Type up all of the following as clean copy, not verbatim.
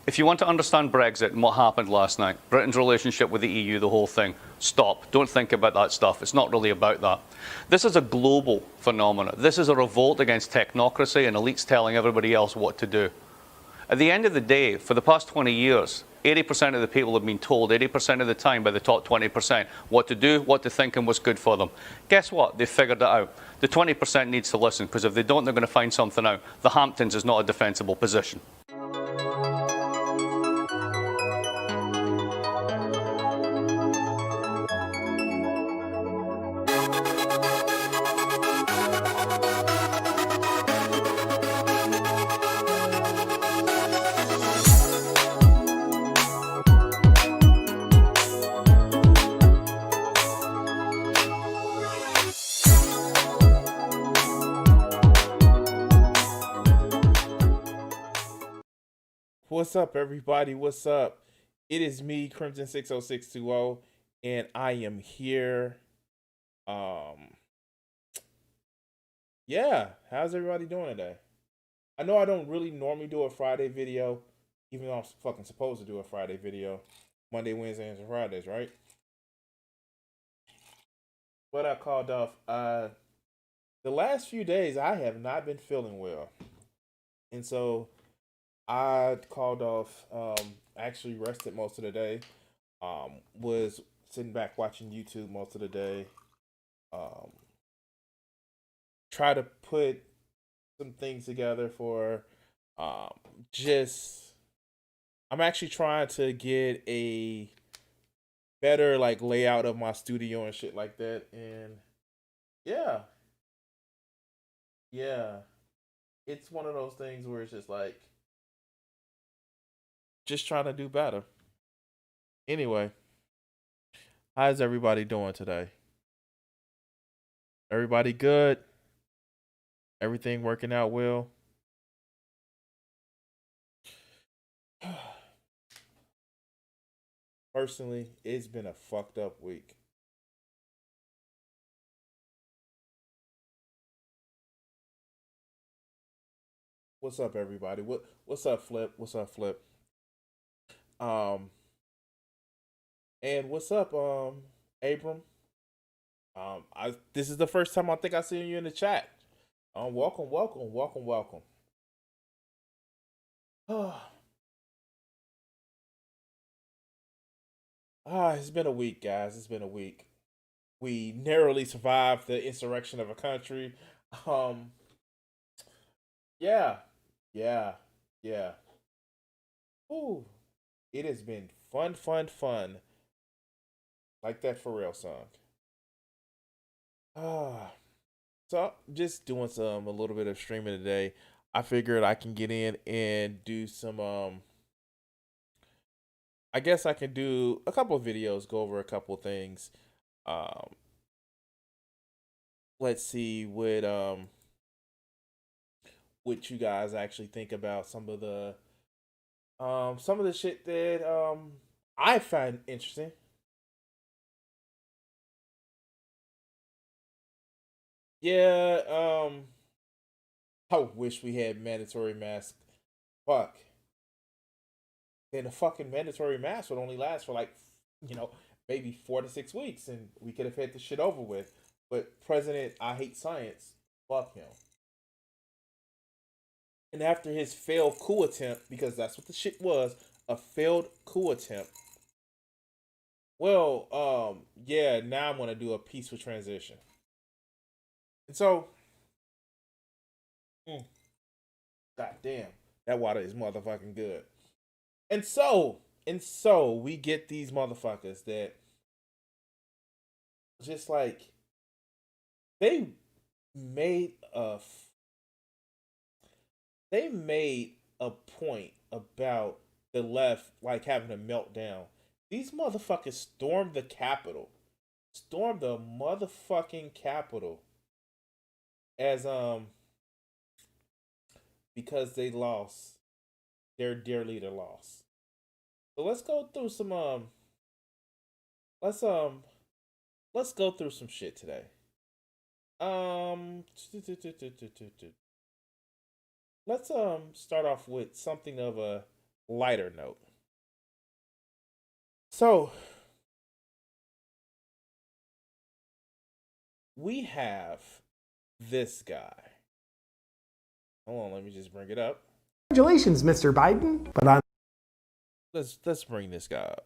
If you want to understand Brexit and what happened last night, Britain's relationship with the EU, the whole thing, stop. Don't think about that stuff. It's not really about that. This is a global phenomenon. This is a revolt against technocracy and elites telling everybody else what to do. At the end of the day, for the past 20 years, 80% of the people have been told 80% of the time by the top 20% what to do, what to think, and what's good for them. Guess what? They've figured it out. The 20% needs to listen, because if they don't, they're going to find something out. The Hamptons is not a defensible position. What's up, everybody? What's up? It is me, Crimson60620, and I am here. Yeah, how's everybody doing today? I know I don't really normally do a Friday video, even though I'm fucking supposed to do a Friday video. Monday, Wednesdays, and Fridays, right? But I called off. The last few days, I have not been feeling well. And so I called off, actually rested most of the day, was sitting back watching YouTube most of the day, try to put some things together for, I'm actually trying to get a better, like, layout of my studio and shit like that, and yeah, it's one of those things where it's just like, just trying to do better. Anyway, how's everybody doing today? Everybody good? Everything working out well? Personally, it's been a fucked up week. What's up, everybody? What's up, Flip? What's up, Flip? Um, and what's up, Abram? I this is the first time I think I seen you in the chat. Welcome, welcome, welcome, welcome. It's been a week, guys. It's been a week. We narrowly survived the insurrection of a country. Um, yeah, yeah, yeah. Ooh, it has been fun, fun, fun. Like that Pharrell song. Ah, so I'm just doing a little bit of streaming today. I figured I can get in and do some I guess I can do a couple of videos, go over a couple of things. Um let's see what you guys actually think about some of the shit that I find interesting. Yeah, I wish we had mandatory masks. Fuck. and a fucking mandatory mask would only last for like, maybe 4 to 6 weeks, and we could have had the shit over with. But President, I hate science, fuck him. And after his failed coup attempt, because that's what the shit was, a failed coup attempt. Well, yeah, now I'm gonna do a peaceful transition. And so, god damn, that water is motherfucking good. And so we get these motherfuckers that just like they made a they made a point about the left like having a meltdown. These motherfuckers stormed the Capitol. Stormed the motherfucking Capitol as because they lost. Their dear leader lost. So let's go through some let's let's go through some shit today. Um let's start off with something of a lighter note. So we have this guy. Hold on, let me just bring it up. Congratulations, Mr. Biden. But on Let's bring this guy up.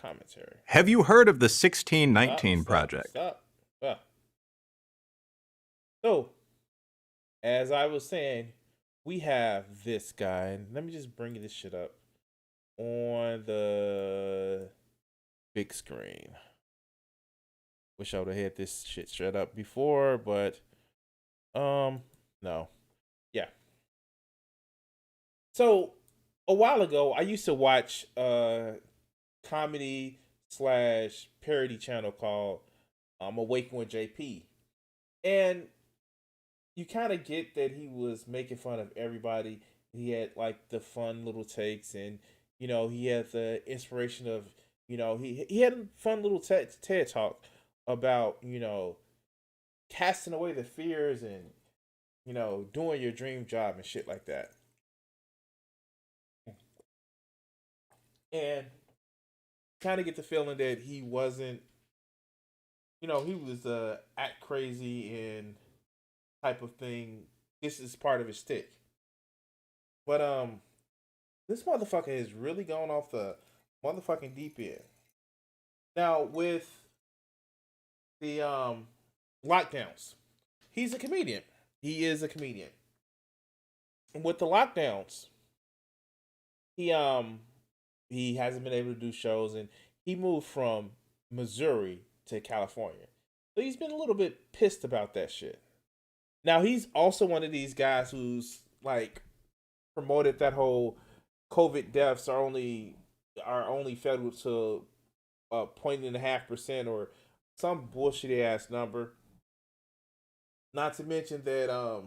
Commentary. Have you heard of the 1619 Project? Stop. So, as I was saying, we have this guy, and let me just bring this shit up on the big screen. Wish I would have had this shit shut up before, but no. Yeah. So a while ago, I used to watch a comedy / parody channel called Awaken with JP. And you kind of get that he was making fun of everybody. He had like the fun little takes, and he had the inspiration of he had a fun little TED talk about casting away the fears and doing your dream job and shit like that. And kind of get the feeling that he wasn't, he was act crazy and type of thing. This is part of his stick. But this motherfucker has really gone off the motherfucking deep end. Now with the lockdowns, he's a comedian. He is a comedian. And with the lockdowns, he hasn't been able to do shows, and he moved from Missouri to California. So he's been a little bit pissed about that shit. Now he's also one of these guys who's like promoted that whole COVID deaths are only fed to 0.5% or some bullshit ass number. Not to mention that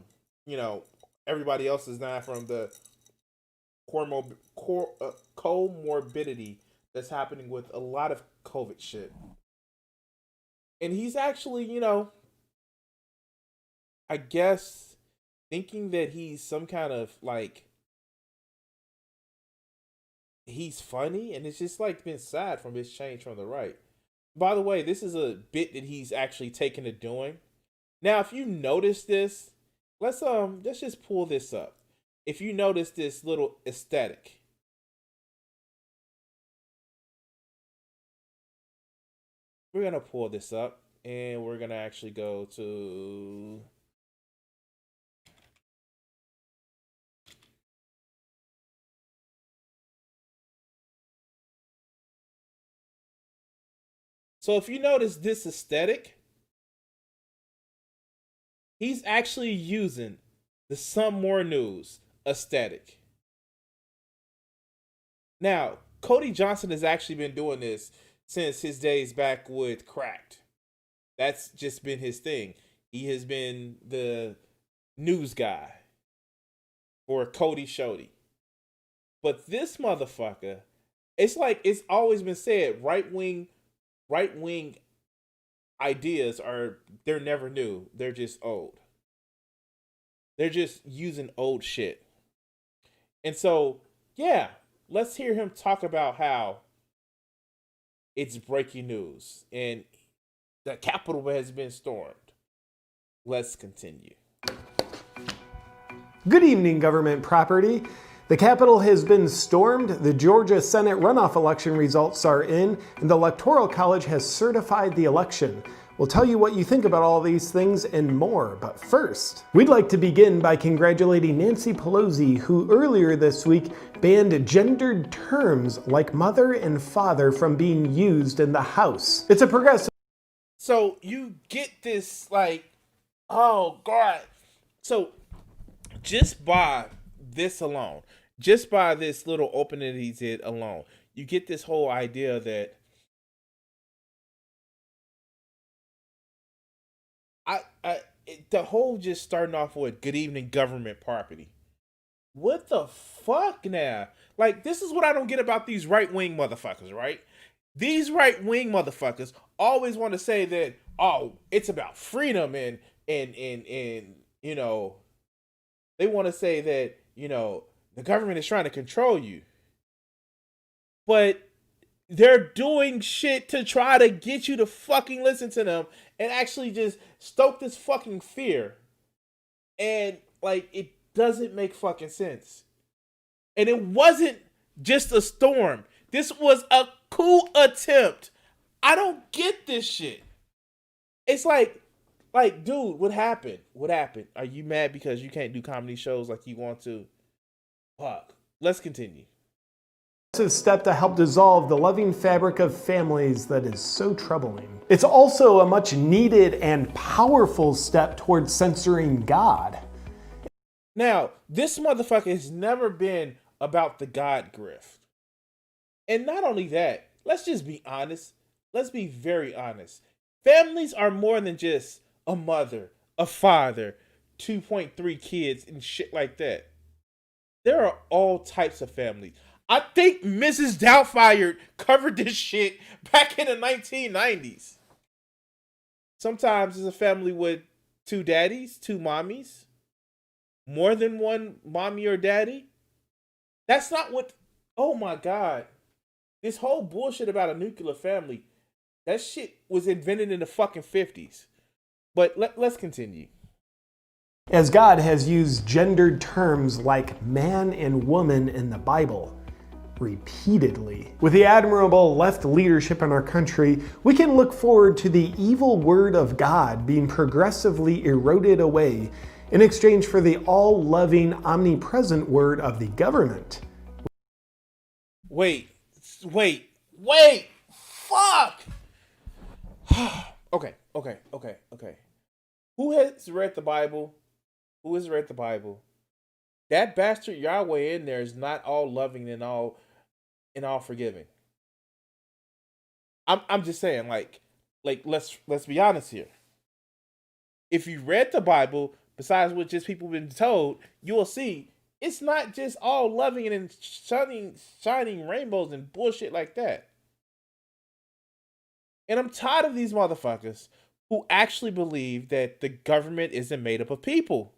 everybody else is dying from the comorbidity that's happening with a lot of COVID shit. And he's actually, I guess thinking that he's some kind of like he's funny, and it's just like been sad from his change from the right. By the way, this is a bit that he's actually taken to doing. Now, if you notice this, let's just pull this up. If you notice this little aesthetic, we're gonna pull this up, and we're gonna actually go to so if you notice this aesthetic, he's actually using the Some More News aesthetic. Now, Cody Johnson has actually been doing this since his days back with Cracked. That's just been his thing. He has been the news guy for Cody Shody. But this motherfucker, it's like it's always been said, right wing ideas they're never new. They're just old. They're just using old shit. And so, yeah, let's hear him talk about how it's breaking news and the Capitol has been stormed. Let's continue. Good evening, government property. The Capitol has been stormed, the Georgia Senate runoff election results are in, and the Electoral College has certified the election. We'll tell you what you think about all these things and more, but first, we'd like to begin by congratulating Nancy Pelosi, who earlier this week banned gendered terms like mother and father from being used in the House. It's a progressive. So you get this, like, oh God. So just by this alone, just by this little opening that he did alone, you get this whole idea that the whole just starting off with good evening government property. What the fuck now? Like, this is what I don't get about these right-wing motherfuckers, right? These right-wing motherfuckers always want to say that, oh, it's about freedom and you know, they want to say that, you know, the government is trying to control you. But they're doing shit to try to get you to fucking listen to them and actually just stoke this fucking fear. And, like, it doesn't make fucking sense. And it wasn't just a storm. This was a coup attempt. I don't get this shit. It's like, dude, what happened? What happened? Are you mad because you can't do comedy shows like you want to? Fuck. Let's continue. Step to help dissolve the loving fabric of families that is so troubling. It's also a much needed and powerful step towards censoring God. Now, this motherfucker has never been about the God grift. And not only that, let's just be honest. Let's be very honest. Families are more than just a mother, a father, 2.3 kids, and shit like that. There are all types of families. I think Mrs. Doubtfire covered this shit back in the 1990s. Sometimes it's a family with 2 daddies, 2 mommies, more than one mommy or daddy. That's not what, oh my God. This whole bullshit about a nuclear family, that shit was invented in the fucking 50s. But let's continue. As God has used gendered terms like man and woman in the Bible repeatedly. With the admirable left leadership in our country, we can look forward to the evil word of God being progressively eroded away in exchange for the all-loving, omnipresent word of the government. Wait. Fuck! Okay. Who has read the Bible? That bastard Yahweh in there is not all loving and all forgiving. I'm just saying, like let's be honest here. If you read the Bible, besides what just people been told, you will see it's not just all loving and shining rainbows and bullshit like that. And I'm tired of these motherfuckers who actually believe that the government isn't made up of people.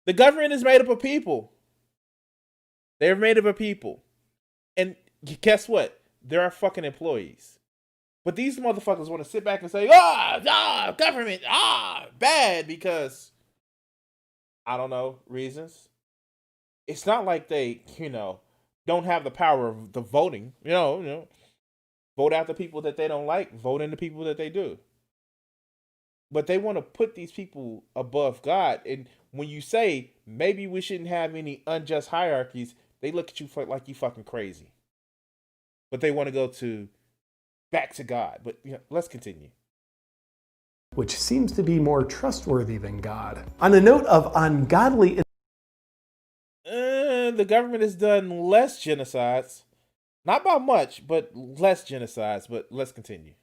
The government is made up of people. They're made up of people. And guess what? There are fucking employees. But these motherfuckers want to sit back and say, government, bad because, I don't know, reasons. It's not like they, don't have the power of the voting, vote out the people that they don't like, vote in the people that they do. But they want to put these people above God. And when you say, maybe we shouldn't have any unjust hierarchies, they look at you like you fucking crazy. But they want to go back to God. But let's continue. Which seems to be more trustworthy than God. On a note of ungodly... The government has done less genocides. Not by much, but less genocides. But let's continue.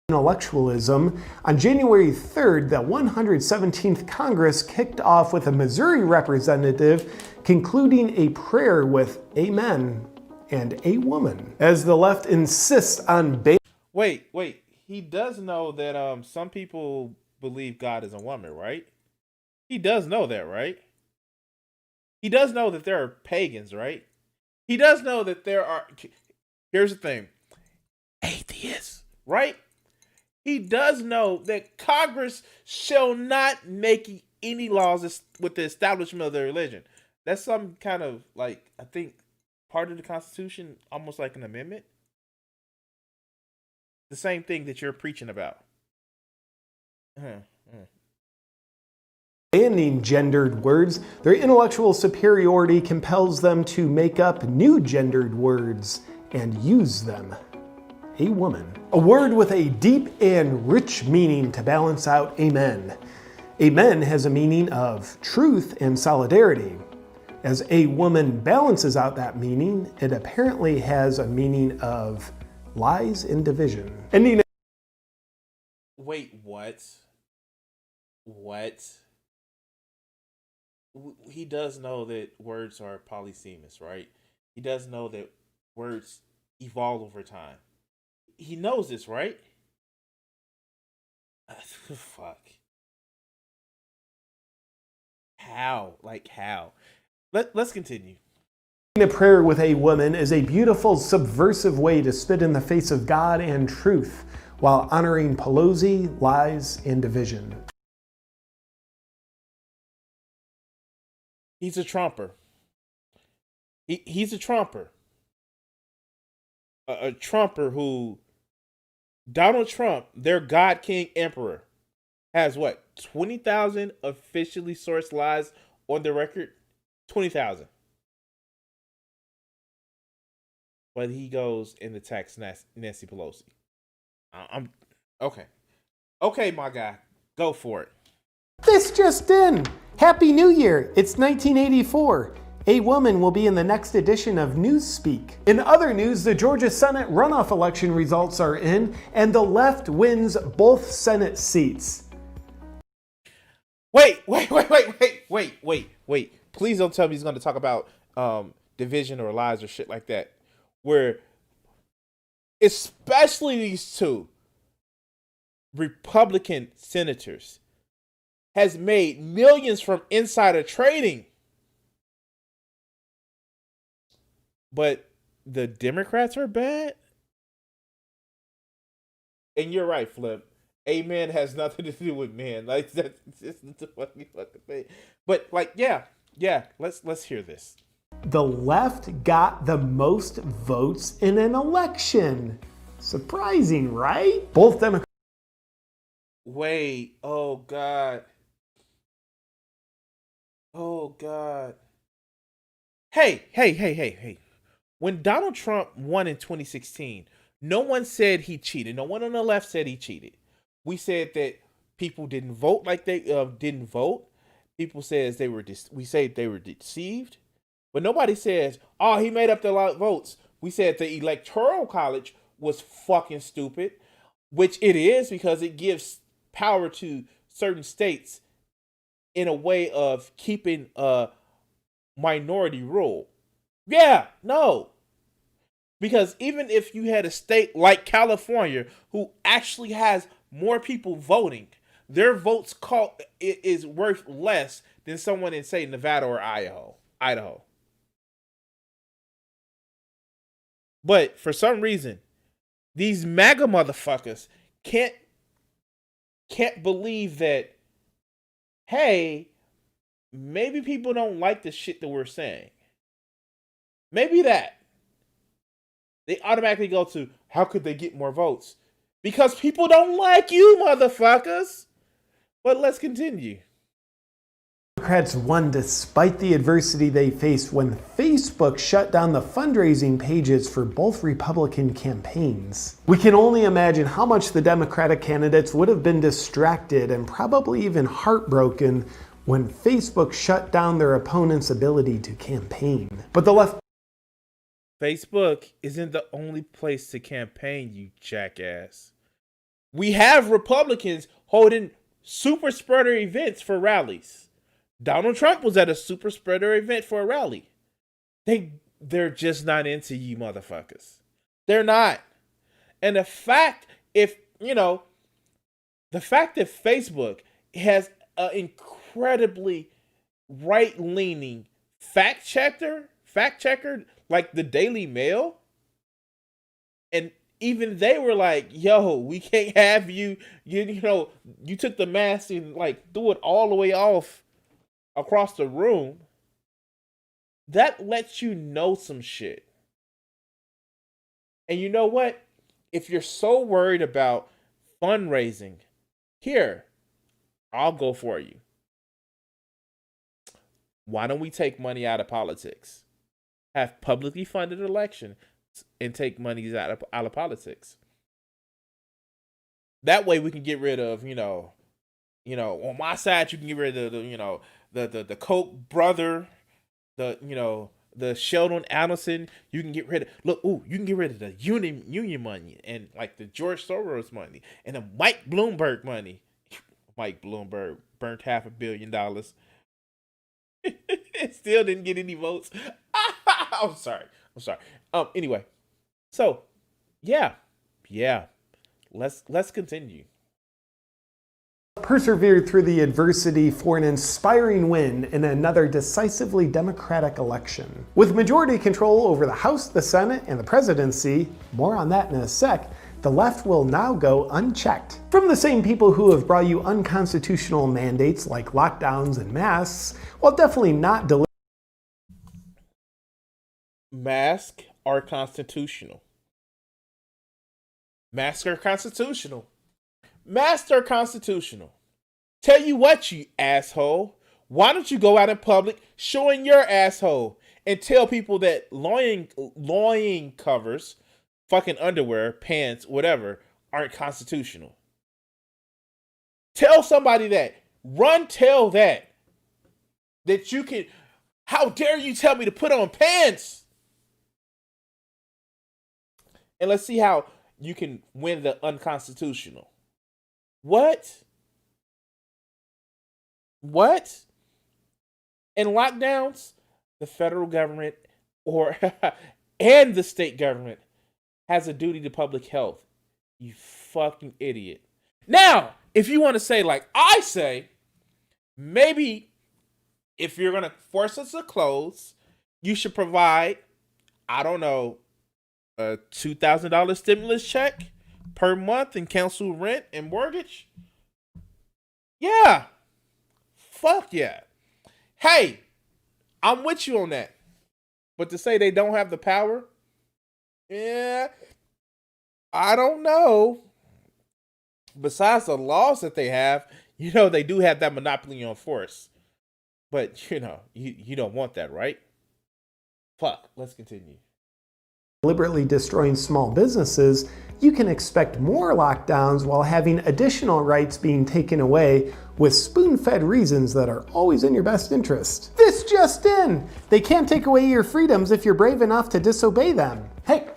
Intellectualism. On January 3rd, the 117th Congress kicked off with a Missouri representative concluding a prayer with amen and a woman. As the left insists on... Wait. He does know that some people believe God is a woman, right? He does know that, right? He does know that there are pagans, right? He does know that there are. Here's the thing, atheists, right? He does know that Congress shall not make any laws with the establishment of their religion. That's some kind of like, I think, part of the Constitution, almost like an amendment. The same thing that you're preaching about. Banning gendered words, their intellectual superiority compels them to make up new gendered words and use them. A woman. A word with a deep and rich meaning to balance out amen. Amen has a meaning of truth and solidarity. As a woman balances out that meaning, it apparently has a meaning of lies and division. Ending. Wait, what? What? He does know that words are polysemous, right? He does know that words evolve over time. He knows this, right? Fuck. How? Like how? Let's continue. A prayer with a woman is a beautiful, subversive way to spit in the face of God and truth while honoring Pelosi, lies, and division. He's a Trumper. He's a Trumper. A Trumper who, Donald Trump, their God King Emperor, has what, 20,000 officially sourced lies on the record? 20,000. But he goes and attacks Nancy Pelosi. I'm okay. Okay, my guy, go for it. This just in! Happy New Year! It's 1984. A woman will be in the next edition of Newspeak. In other news, the Georgia Senate runoff election results are in, and the left wins both Senate seats. Wait. Please don't tell me he's going to talk about division or lies or shit like that. Where, especially these two Republican senators, has made millions from insider trading. But the Democrats are bad? And you're right, Flip. Amen has nothing to do with men. Like, that's just the fucking thing. But like, yeah. Let's hear this. The left got the most votes in an election. Surprising, right? Both Democrats. Wait. Oh God. Hey. When Donald Trump won in 2016, no one said he cheated. No one on the left said he cheated. We said that people didn't vote like they didn't vote. People says we say they were deceived. But nobody says, oh, he made up the votes. We said the Electoral College was fucking stupid, which it is because it gives power to certain states in a way of keeping a minority rule. Yeah, no. Because even if you had a state like California who actually has more people voting, their votes is worth less than someone in, say, Nevada or Idaho. But for some reason, these MAGA motherfuckers can't believe that, hey, maybe people don't like the shit that we're saying. Maybe that. They automatically go to, how could they get more votes? Because people don't like you, motherfuckers. But let's continue. Democrats won despite the adversity they faced when Facebook shut down the fundraising pages for both Republican campaigns. We can only imagine how much the Democratic candidates would have been distracted and probably even heartbroken when Facebook shut down their opponents' ability to campaign. But the left. Facebook isn't the only place to campaign, you jackass. We have Republicans holding super spreader events for rallies. Donald Trump was at a super spreader event for a rally. They're just not into you motherfuckers. They're not. And the fact that Facebook has an incredibly right-leaning fact checker like the Daily Mail, and even they were like, "Yo, we can't have you. You took the mask and like threw it all the way off across the room." That lets you know some shit. And you know what? If you're so worried about fundraising, here, I'll go for you. Why don't we take money out of politics? Have publicly funded election and take money out of politics. That way we can get rid of, on my side you can get rid of the Koch brother, the Sheldon Adelson. You can get rid of you can get rid of the union money and like the George Soros money and the Mike Bloomberg money. Mike Bloomberg burnt $500 million. It still didn't get any votes. I'm sorry. Anyway, so yeah. Let's continue. Persevered through the adversity for an inspiring win in another decisively Democratic election. With majority control over the House, the Senate, and the presidency, more on that in a sec, the left will now go unchecked. From the same people who have brought you unconstitutional mandates like lockdowns and masks, while definitely not delivering. Masks are constitutional. Masks are constitutional. Masks are constitutional. Tell you what, you asshole. Why don't you go out in public showing your asshole and tell people that loin covers, fucking underwear, pants, whatever, aren't constitutional? Tell somebody that. Tell that you can. How dare you tell me to put on pants? And let's see how you can win the unconstitutional. What? In lockdowns, the federal government and the state government has a duty to public health. You fucking idiot. Now, if you want to say like I say, maybe if you're going to force us to close, you should provide, I don't know, a $2,000 stimulus check per month and cancel rent and mortgage. Yeah. Fuck yeah. Hey, I'm with you on that. But to say they don't have the power, yeah, I don't know. Besides the laws that they have, they do have that monopoly on force. But, you don't want that, right? Fuck, let's continue. Deliberately destroying small businesses, you can expect more lockdowns while having additional rights being taken away with spoon-fed reasons that are always in your best interest. This just in! They can't take away your freedoms if you're brave enough to disobey them. Hey!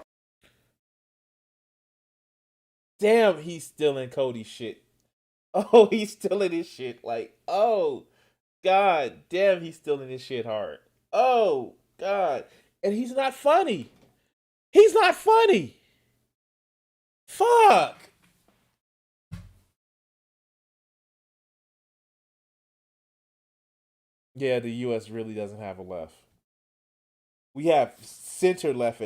Damn, he's stealing Cody's shit. Oh, he's stealing his shit. Like, oh, God damn, he's stealing his shit hard. Oh, God. And he's not funny. He's not funny. Fuck. Yeah, the U.S. really doesn't have a left. We have center left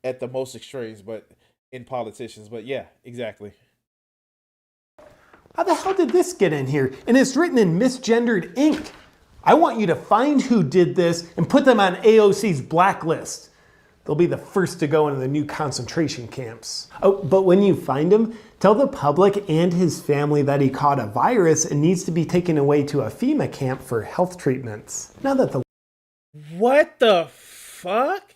at the most extremes, but in politicians. But yeah, exactly. How the hell did this get in here? And it's written in misgendered ink. I want you to find who did this and put them on AOC's blacklist. They'll be the first to go into the new concentration camps. Oh, but when you find him, tell the public and his family that he caught a virus and needs to be taken away to a FEMA camp for health treatments. Now that the... What the fuck?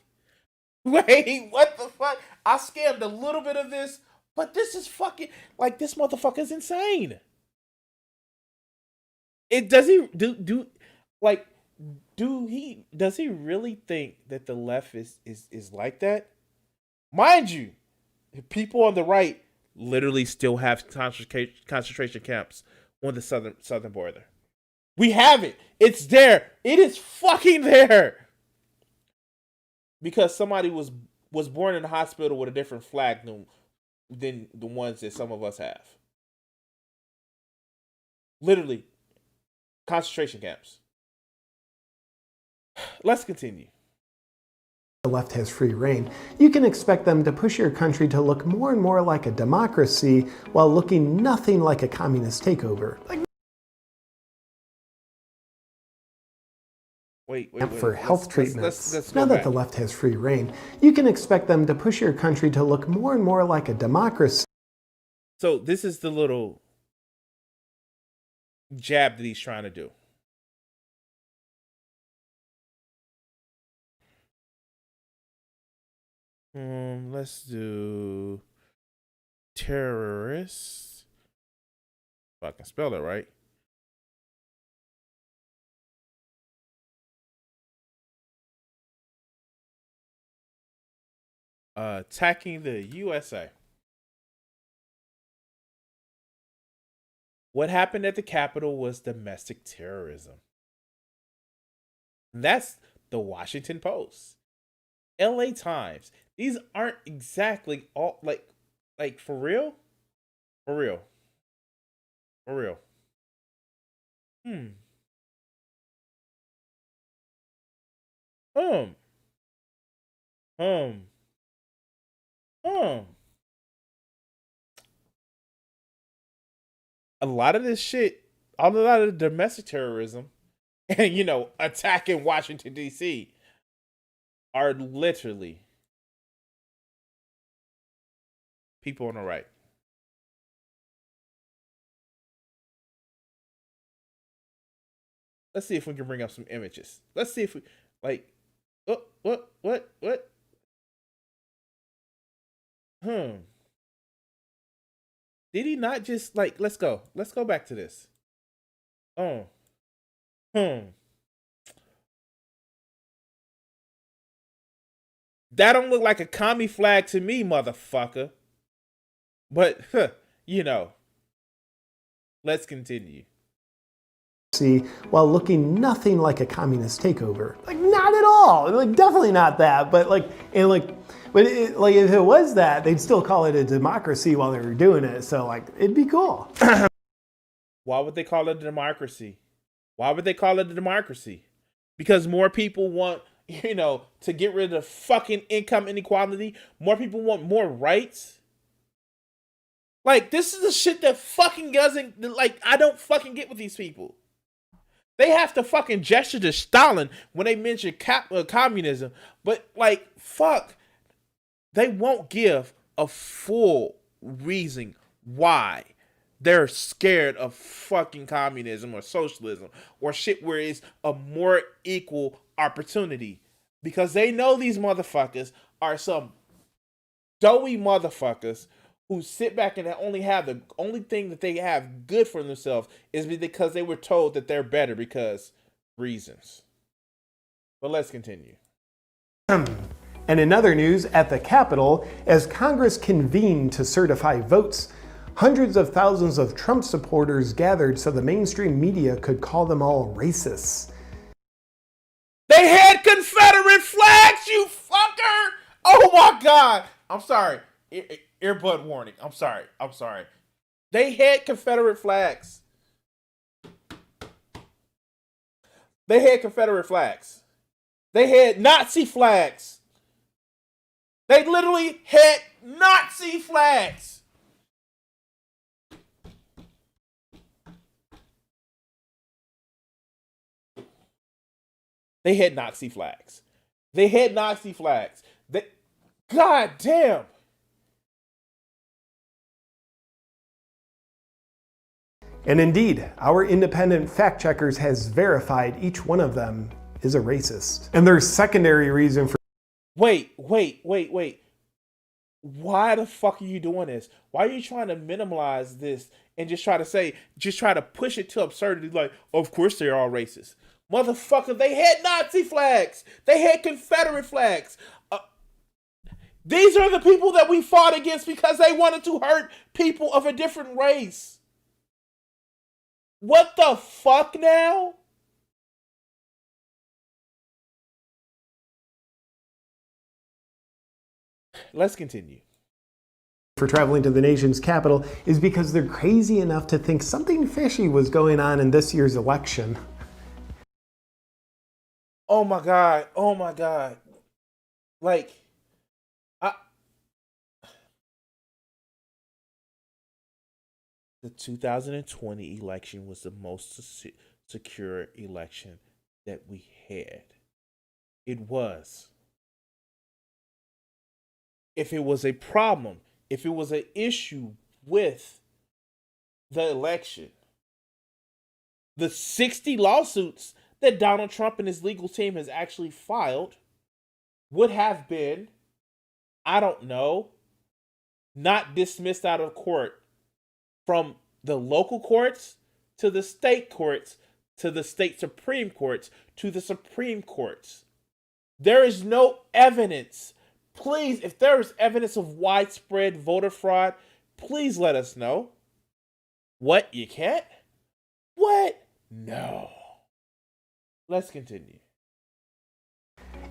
Wait, what the fuck? I scammed a little bit of this, but this is fucking, like, this motherfucker's insane. Does he really think that the left is like that? Mind you, people on the right literally still have concentration camps on the southern border. We have it. It's there. It is fucking there. Because somebody was born in a hospital with a different flag than the ones that some of us have. Literally, concentration camps. Let's continue. The left has free reign, you can expect them to push your country to look more and more like a democracy while looking nothing like a communist takeover. Wait. For health treatments. Let's Now go that back. the left has free reign, you can expect them to push your country to look more and more like a democracy. So this is the little jab that he's trying to do. Let's do terrorists. If I can spell it right. Attacking the USA. What happened at the Capitol was domestic terrorism. That's the Washington Post, LA Times. These aren't exactly all like for real? For real. For real. A lot of this shit, a lot of the domestic terrorism and, attacking Washington, D.C. are literally people on the right. Let's see if we can bring up some images. Let's see if we, what? Did he not just, let's go back to this. That don't look like a commie flag to me, motherfucker. But, let's continue. While looking nothing like a communist takeover. Not at all. Definitely not that. But if it was that, they'd still call it a democracy while they were doing it. So it'd be cool. Why would they call it a democracy? Because more people want, to get rid of fucking income inequality. More people want more rights. This is the shit that fucking doesn't, I don't fucking get with these people. They have to fucking gesture to Stalin when they mention communism. But, fuck. They won't give a full reason why they're scared of fucking communism or socialism or shit where it's a more equal opportunity. Because they know these motherfuckers are some doughy motherfuckers who sit back and the only thing that they have good for themselves is because they were told that they're better because reasons. But let's continue. And in other news, at the Capitol, as Congress convened to certify votes, hundreds of thousands of Trump supporters gathered so the mainstream media could call them all racists. They had Confederate flags, you fucker! Oh my God! I'm sorry. Earbud warning. I'm sorry. They had Confederate flags. They had Nazi flags. They literally had Nazi flags. God damn. And indeed, our independent fact checkers has verified each one of them is a racist. And their secondary reason for Wait. Why the fuck are you doing this? Why are you trying to minimize this and just try to push it to absurdity of course they're all racist. Motherfucker, they had Nazi flags. They had Confederate flags. These are the people that we fought against because they wanted to hurt people of a different race. What the fuck now? Let's continue. For traveling to the nation's capital is because they're crazy enough to think something fishy was going on in this year's election. Oh my God. Like, I the 2020 election was the most secure election that we had. It was. If it was a problem, if it was an issue with the election, the 60 lawsuits that Donald Trump and his legal team has actually filed would have been, I don't know, not dismissed out of court from the local courts to the state courts to the state Supreme Courts to the Supreme Courts. There is no evidence. Please, if there is evidence of widespread voter fraud, please let us know. What? You can't? What? No. Let's continue.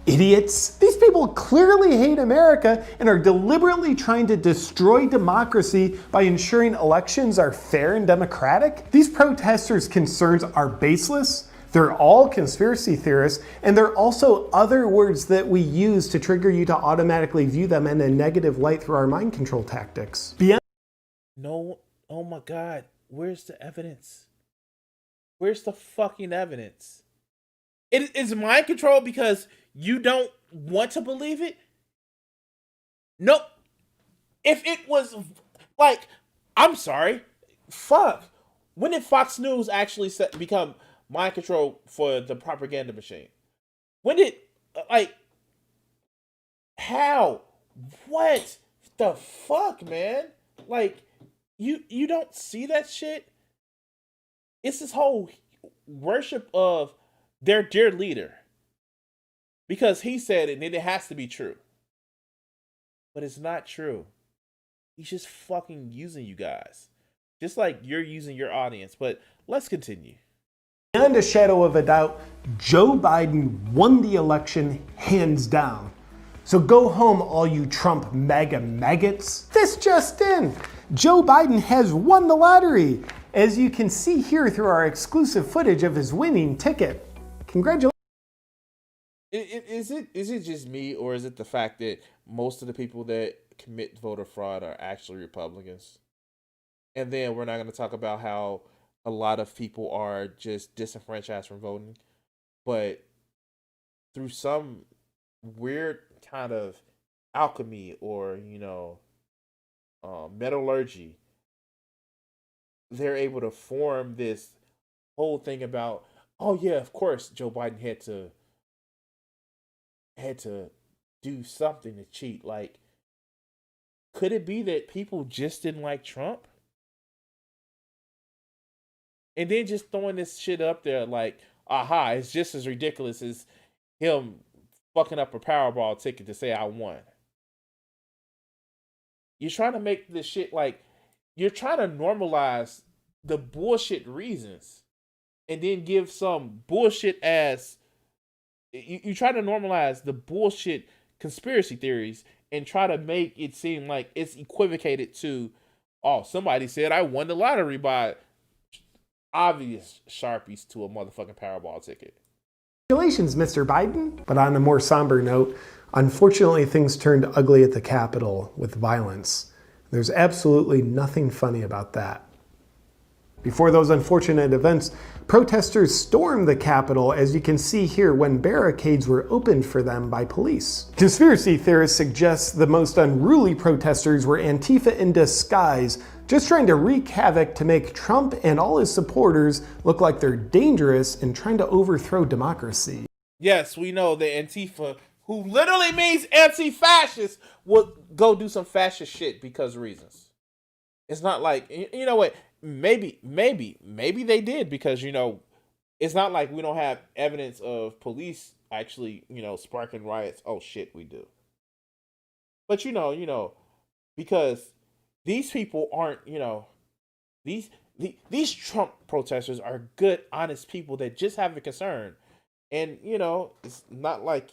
Idiots. These people clearly hate America and are deliberately trying to destroy democracy by ensuring elections are fair and democratic. These protesters' concerns are baseless. They're all conspiracy theorists, and they're also other words that we use to trigger you to automatically view them in a negative light through our mind control tactics. No, oh my God, where's the evidence? Where's the fucking evidence? It is mind control because you don't want to believe it? Nope. If it was like, I'm sorry, fuck. When did Fox News actually become mind control for the propaganda machine? When did, like, how? What the fuck, man? Like, you don't see that shit? It's this whole worship of their dear leader. Because he said it, and it has to be true. But it's not true. He's just fucking using you guys. Just like you're using your audience. But let's continue. Beyond a shadow of a doubt, Joe Biden won the election hands down. So go home, all you Trump MAGA maggots. This just in. Joe Biden has won the lottery, as you can see here through our exclusive footage of his winning ticket. Congratulations. Is it just me, or is it the fact that most of the people that commit voter fraud are actually Republicans? And then we're not going to talk about how a lot of people are just disenfranchised from voting, but through some weird kind of alchemy or, metallurgy, they're able to form this whole thing about, oh yeah, of course Joe Biden had to do something to cheat. Like, could it be that people just didn't like Trump? And then just throwing this shit up there like, aha, it's just as ridiculous as him fucking up a Powerball ticket to say I won. You're trying to make this shit like, you're trying to normalize the bullshit reasons and then give some bullshit ass, you try to normalize the bullshit conspiracy theories and try to make it seem like it's equivocated to, oh, somebody said I won the lottery by obvious Sharpies to a motherfucking Powerball ticket. Congratulations, Mr. Biden. But on a more somber note, unfortunately things turned ugly at the Capitol with violence. There's absolutely nothing funny about that. Before those unfortunate events, protesters stormed the Capitol, as you can see here, when barricades were opened for them by police. Conspiracy theorists suggest the most unruly protesters were Antifa in disguise, just trying to wreak havoc to make Trump and all his supporters look like they're dangerous and trying to overthrow democracy. Yes, we know that Antifa, who literally means anti-fascist, will go do some fascist shit because of reasons. It's not like, you know what, maybe they did because, it's not like we don't have evidence of police actually, sparking riots. Oh shit, we do. But because these people aren't, these Trump protesters are good, honest people that just have a concern. And, it's not like,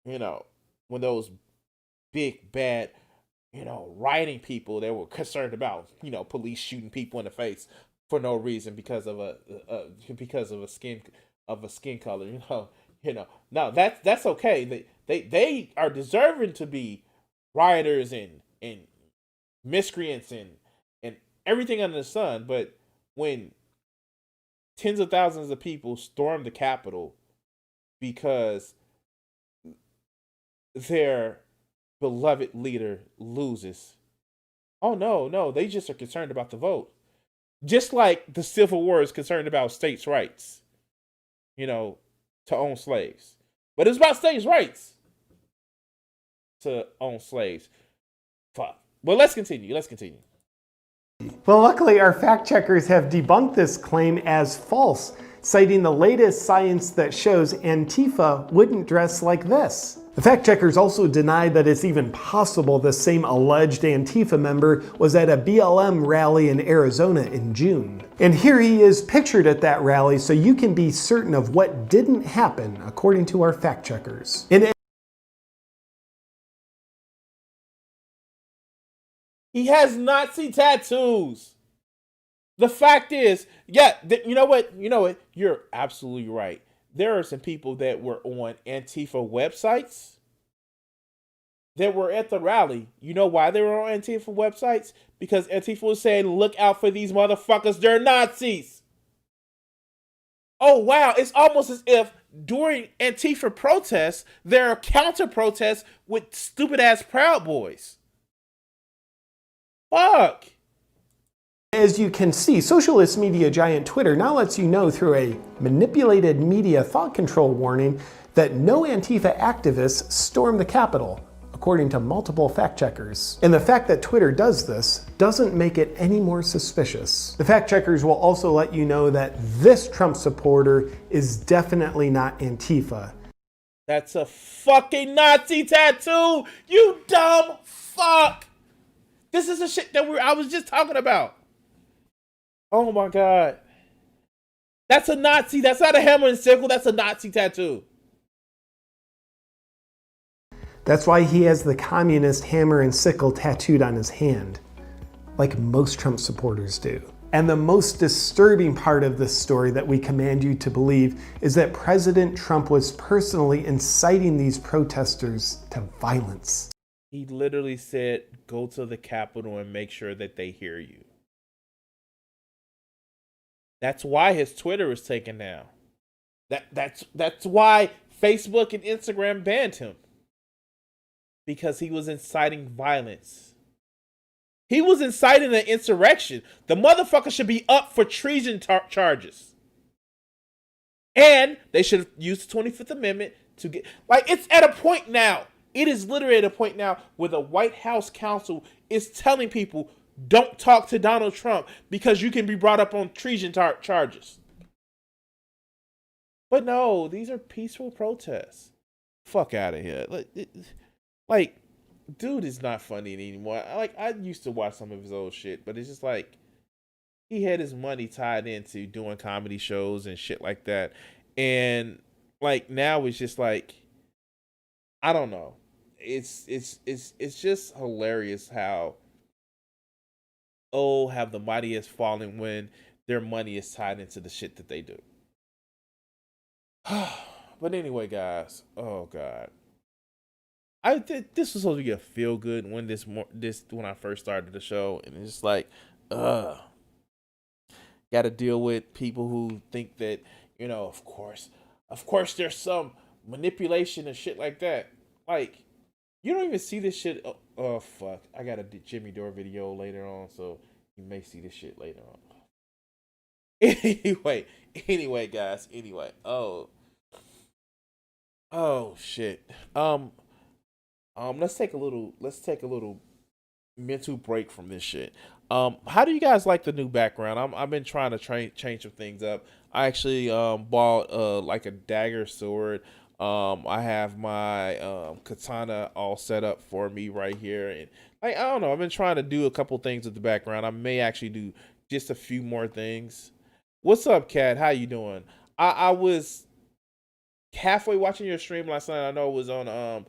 when those big, bad, rioting people that were concerned about, police shooting people in the face for no reason because of a skin color. No, that's okay. They are deserving to be rioters and miscreants and everything under the sun. But when tens of thousands of people storm the Capitol because their beloved leader loses, oh no, they just are concerned about the vote. Just like the Civil War is concerned about states' rights, to own slaves. But it's about states' rights to own slaves. Fuck. Well, let's continue. Well, luckily, our fact checkers have debunked this claim as false, citing the latest science that shows Antifa wouldn't dress like this. The fact checkers also denied that it's even possible the same alleged Antifa member was at a BLM rally in Arizona in June. And here he is pictured at that rally, so you can be certain of what didn't happen, according to our fact checkers. He has Nazi tattoos. The fact is, yeah, you know what? You're absolutely right. There are some people that were on Antifa websites that were at the rally. You know why they were on Antifa websites? Because Antifa was saying, look out for these motherfuckers, they're Nazis. Oh, wow. It's almost as if during Antifa protests, there are counter protests with stupid ass Proud Boys. Fuck. As you can see, socialist media giant Twitter now lets you know through a manipulated media thought control warning that no Antifa activists stormed the Capitol, according to multiple fact checkers. And the fact that Twitter does this doesn't make it any more suspicious. The fact checkers will also let you know that this Trump supporter is definitely not Antifa. That's a fucking Nazi tattoo, you dumb fuck. This is the shit that I was just talking about. Oh my God. That's a Nazi. That's not a hammer and sickle. That's a Nazi tattoo. That's why he has the communist hammer and sickle tattooed on his hand, like most Trump supporters do. And the most disturbing part of this story that we command you to believe is that President Trump was personally inciting these protesters to violence. He literally said, go to the Capitol and make sure that they hear you. That's why his Twitter is taken down. That's why Facebook and Instagram banned him. Because he was inciting violence. He was inciting an insurrection. The motherfucker should be up for treason charges. And they should have used the 25th Amendment to get... Like, it's at a point now. It is literally at a point now where the White House counsel is telling people, don't talk to Donald Trump because you can be brought up on treason charges. But no, these are peaceful protests. Fuck out of here. Like, dude is not funny anymore. Like, I used to watch some of his old shit, but it's just like, he had his money tied into doing comedy shows and shit like that. And like, now it's just like, I don't know. It's just hilarious how have the mightiest fallen when their money is tied into the shit that they do. But anyway, guys, oh God, this was supposed to be a feel good when when I first started the show, and it's just like, got to deal with people who think that, of course there's some manipulation and shit like that. Like, you don't even see this shit. Oh fuck, I got a Jimmy Dore video later on, so you may see this shit later on. Anyway, guys. Oh shit. Let's take a little mental break from this shit. How do you guys like the new background? I've been trying to change some things up. I actually bought like a dagger sword. I have my katana all set up for me right here, and like, I don't know, I've been trying to do a couple things with the background. I may actually do just a few more things. What's up, Kat? How you doing? I was halfway watching your stream last night. I know it was on on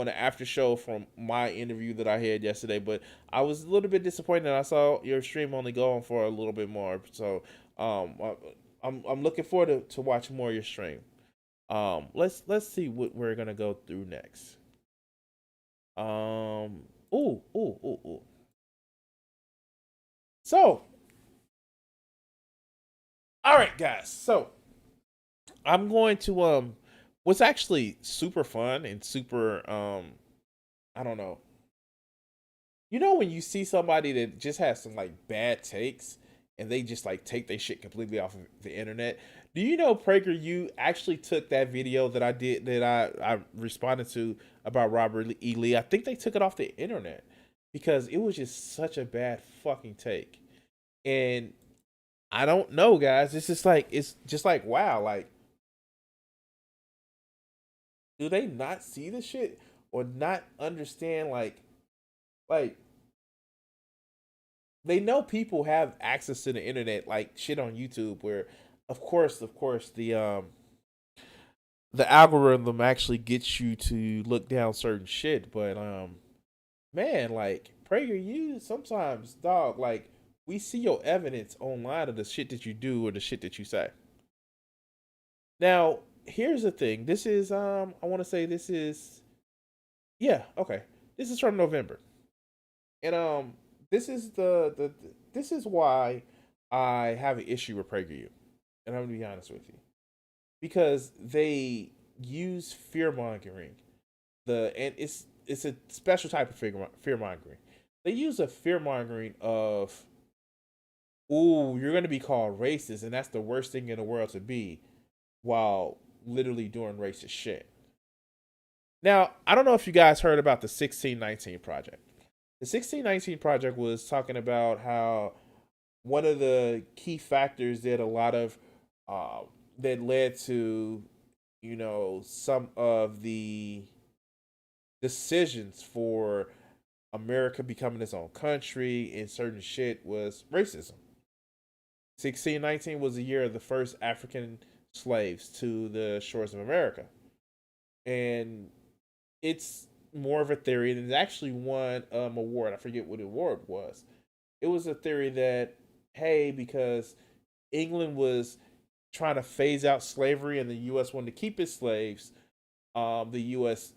an after show from my interview that I had yesterday, but I was a little bit disappointed. I saw your stream only going for a little bit more, so I I'm looking forward to watch more of your stream. Let's see what we're gonna go through next. Ooh. So, all right, guys. So, I'm going to what's actually super fun and super I don't know. You know when you see somebody that just has some like bad takes and they just like take their shit completely off of the internet? Do you know PragerU actually took that video that I did that I responded to about Robert E. Lee? I think they took it off the internet because it was just such a bad fucking take. And I don't know, guys. It's just like wow, like do they not see the shit or not understand like they know people have access to the internet like shit on YouTube where of course the algorithm actually gets you to look down certain shit, but man, like PragerU sometimes dog like we see your evidence online of the shit that you do or the shit that you say. Now, here's the thing. This is I want to say this is yeah, okay. This is from November. And this is this is why I have an issue with PragerU. And I'm gonna be honest with you. Because they use fear mongering. And it's a special type of fear mongering. They use a fear mongering of ooh, you're gonna be called racist, and that's the worst thing in the world to be, while literally doing racist shit. Now, I don't know if you guys heard about the 1619 project. The 1619 project was talking about how one of the key factors that a lot of that led to, you know, some of the decisions for America becoming its own country and certain shit was racism. 1619 was the year of the first African slaves to the shores of America. And it's more of a theory, and it actually won award. I forget what the award was. It was a theory that, hey, because England was trying to phase out slavery and the U.S. wanted to keep its slaves, the U.S.,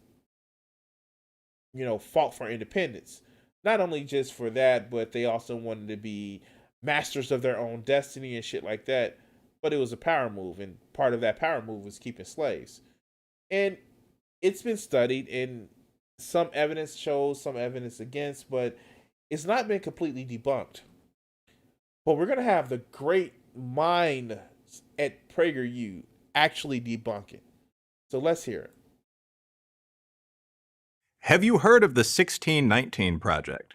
you know, fought for independence. Not only just for that, but they also wanted to be masters of their own destiny and shit like that. But it was a power move, and part of that power move was keeping slaves. And it's been studied, and some evidence shows, some evidence against, but it's not been completely debunked. But we're going to have the great mind at PragerU actually debunk it. So let's hear it. Have you heard of the 1619 Project?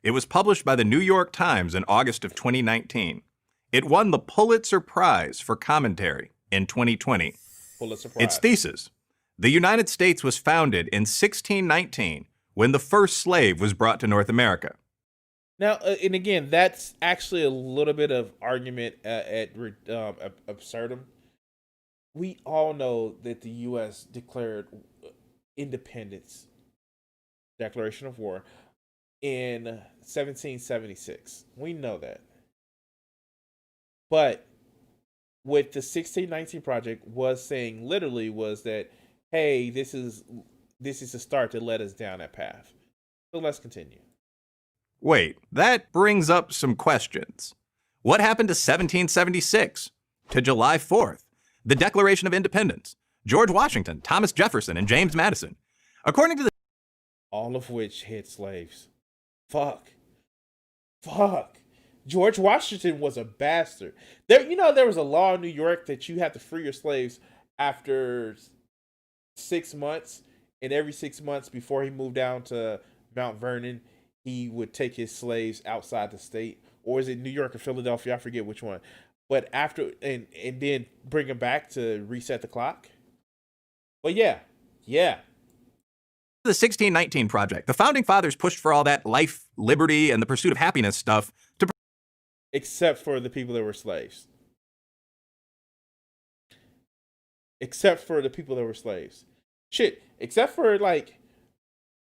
It was published by the New York Times in August of 2019. It won the Pulitzer Prize for Commentary in 2020. Pulitzer Prize. Its thesis: the United States was founded in 1619 when the first slave was brought to North America. Now, and again, that's actually a little bit of argument at absurdum. We all know that the U.S. declared independence, declaration of war, in 1776. We know that. But what the 1619 Project was saying literally was that, hey, this is a start to let us down that path. So let's continue. Wait, that brings up some questions. What happened to 1776? To July 4th? The Declaration of Independence? George Washington, Thomas Jefferson, and James Madison? According to the... All of which hid slaves. Fuck. George Washington was a bastard. There was a law in New York that you had to free your slaves after 6 months, and every 6 months before he moved down to Mount Vernon, he would take his slaves outside the state, or is it New York or Philadelphia? I forget which one. But after and then bring them back to reset the clock. But yeah. The 1619 Project. The Founding Fathers pushed for all that life, liberty, and the pursuit of happiness stuff to... Except for the people that were slaves. Except for the people that were slaves. Shit. Except for, like,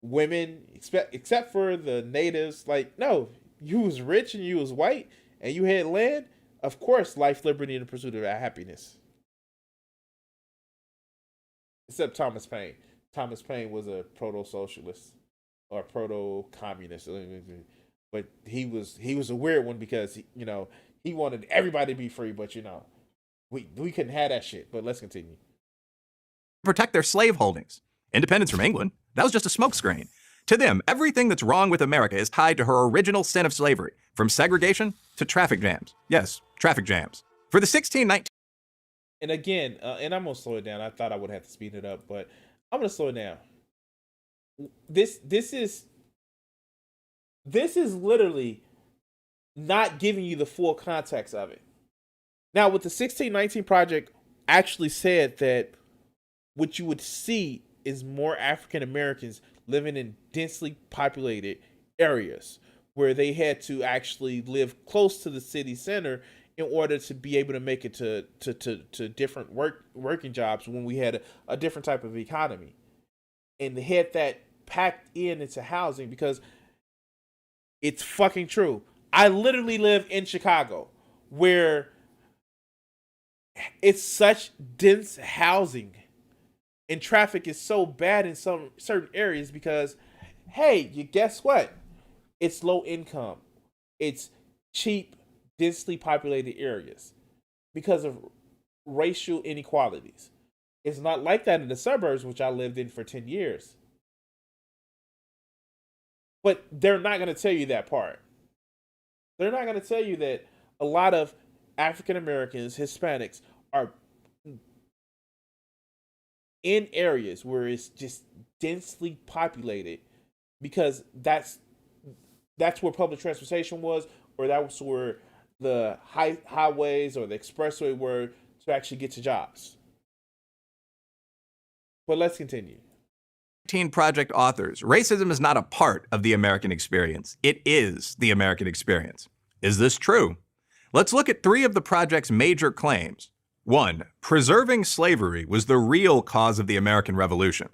women. Except for the natives. Like, no. You was rich and you was white and you had land. Of course, life, liberty, and the pursuit of happiness. Except Thomas Paine. Thomas Paine was a proto-socialist or proto-communist, but he was a weird one because he wanted everybody to be free, but we couldn't have that shit. But let's continue. Protect their slave holdings. Independence from England, that was just a smokescreen. To them, everything that's wrong with America is tied to her original sin of slavery, from segregation to traffic jams. Yes, traffic jams. For the 1619... And again, and I'm going to slow it down. I thought I would have to speed it up, but I'm going to slow it down. This is literally not giving you the full context of it. Now, with the 1619 Project actually said that what you would see is more African Americans living in densely populated areas where they had to actually live close to the city center in order to be able to make it to different working jobs when we had a different type of economy. And they had that packed into housing because it's fucking true. I literally live in Chicago where it's such dense housing and traffic is so bad in some certain areas because, hey, you guess what? It's low income. It's cheap, densely populated areas because of racial inequalities. It's not like that in the suburbs, which I lived in for 10 years. But they're not going to tell you that part. They're not going to tell you that a lot of African Americans, Hispanics, are in areas where it's just densely populated because that's where public transportation was, or that was where the highways or the expressway were to actually get to jobs. But let's continue. Project authors, racism is not a part of the American experience. It is the American experience. Is this true? Let's look at 3 of the project's major claims. 1. Preserving slavery was the real cause of the American Revolution.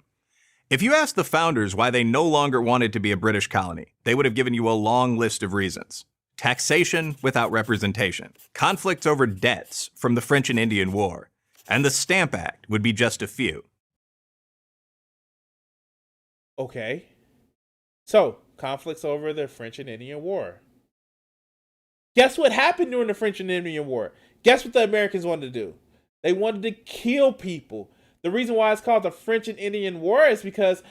If you asked the founders why they no longer wanted to be a British colony, they would have given you a long list of reasons. Taxation without representation, conflicts over debts from the French and Indian War, and the Stamp Act would be just a few. Okay. So, conflicts over the French and Indian War. Guess what happened during the French and Indian War? Guess what the Americans wanted to do? They wanted to kill people. The reason why it's called the French and Indian War is because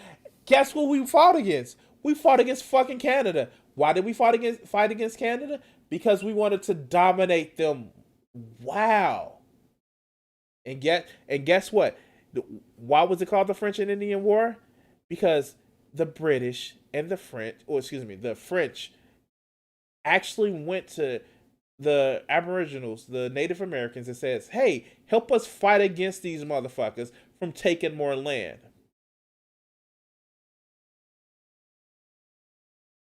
guess what we fought against? We fought against fucking Canada. Why did we fight against Canada? Because we wanted to dominate them. Wow. And guess what? Why was it called the French and Indian War? Because the British and the French actually went to the Aboriginals, the Native Americans, and says, hey, help us fight against these motherfuckers from taking more land.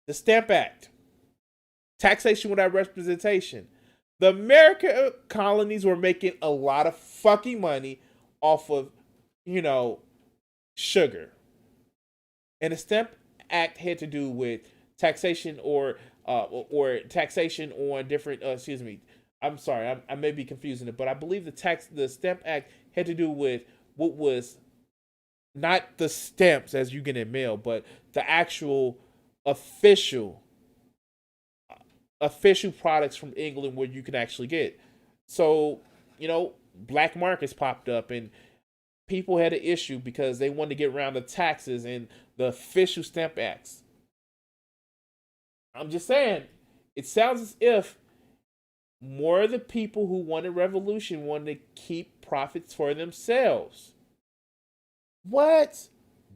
The Stamp Act. Taxation without representation. The American colonies were making a lot of fucking money off of, sugar. And the Stamp Act had to do with taxation or taxation on different. I'm sorry, I may be confusing it, but I believe the Stamp Act had to do with what was not the stamps as you get in mail, but the actual official products from England where you can actually get. So black markets popped up and people had an issue because they wanted to get around the taxes and the official Stamp Acts. I'm just saying, it sounds as if more of the people who wanted revolution wanted to keep profits for themselves. What?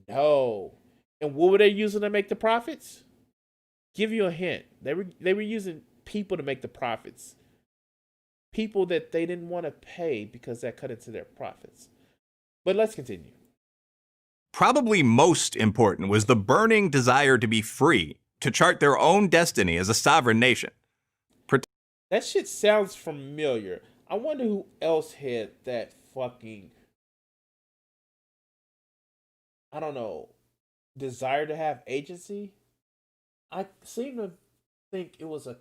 No. And what were they using to make the profits? Give you a hint. They were using people to make the profits. People that they didn't want to pay because that cut into their profits. But let's continue. Probably most important was the burning desire to be free, to chart their own destiny as a sovereign nation. That shit sounds familiar. I wonder who else had that fucking, I don't know, desire to have agency. I seem to think it was a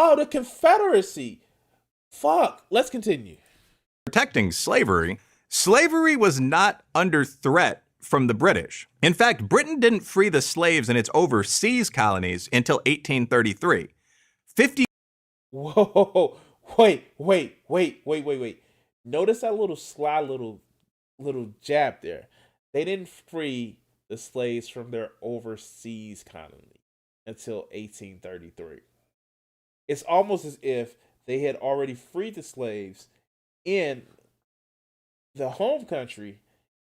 Oh, the Confederacy. Fuck. Let's continue. Protecting slavery, slavery was not under threat from the British. In fact, Britain didn't free the slaves in its overseas colonies until 1833. 50 Whoa. Wait. Notice that little sly little jab there. They didn't free the slaves from their overseas colony until 1833. It's almost as if they had already freed the slaves in the home country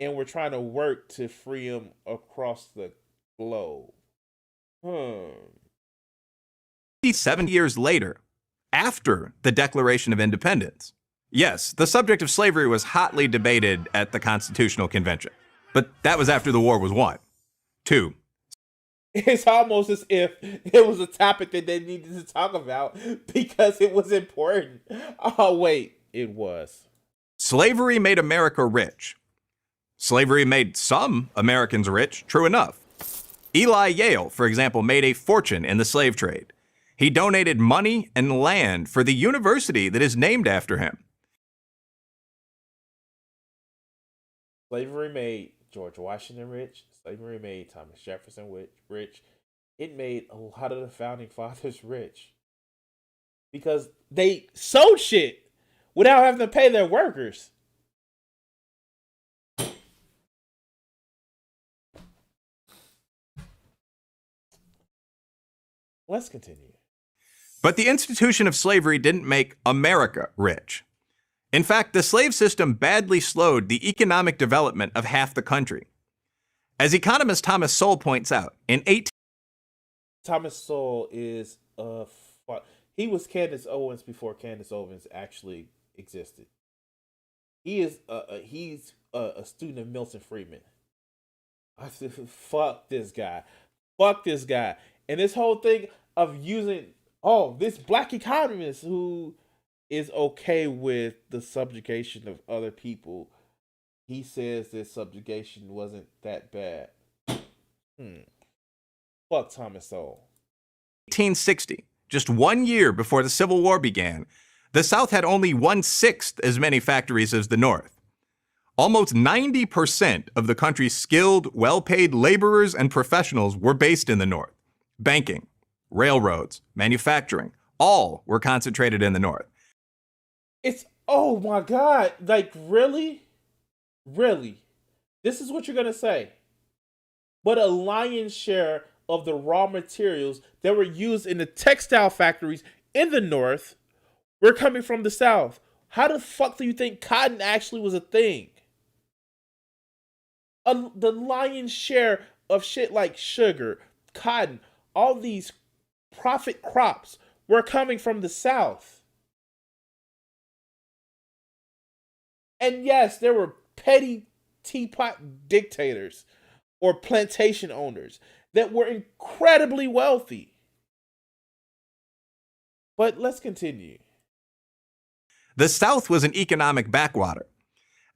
and were trying to work to free them across the globe. 57 years later, after the Declaration of Independence. Yes, the subject of slavery was hotly debated at the Constitutional Convention, but that was after the war was won. 2. It's almost as if it was a topic that they needed to talk about because it was important. Oh, wait, it was. Slavery made America rich. Slavery made some Americans rich, true enough. Eli Yale, for example, made a fortune in the slave trade. He donated money and land for the university that is named after him. Slavery made George Washington rich. Slavery made Thomas Jefferson rich. It made a lot of the founding fathers rich because they sold shit without having to pay their workers. Let's continue. But the institution of slavery didn't make America rich. In fact, the slave system badly slowed the economic development of half the country. As economist Thomas Sowell points out, in 18... Thomas Sowell is he was Candace Owens before Candace Owens actually existed. He's a student of Milton Friedman. I said, fuck this guy. And this whole thing of using this black economist who is okay with the subjugation of other people. He says this subjugation wasn't that bad. Fuck Thomas Sowell. 1860, just 1 year before the Civil War began, the South had only 1/6 as many factories as the North. Almost 90% of the country's skilled, well-paid laborers and professionals were based in the North. Banking, railroads, manufacturing, all were concentrated in the North. It's, oh my God, like really? Really? This is what you're going to say. But a lion's share of the raw materials that were used in the textile factories in the North were coming from the South. How the fuck do you think cotton actually was a thing? The lion's share of shit like sugar, cotton, all these profit crops were coming from the South. And yes, there were petty teapot dictators or plantation owners that were incredibly wealthy. But let's continue. The South was an economic backwater,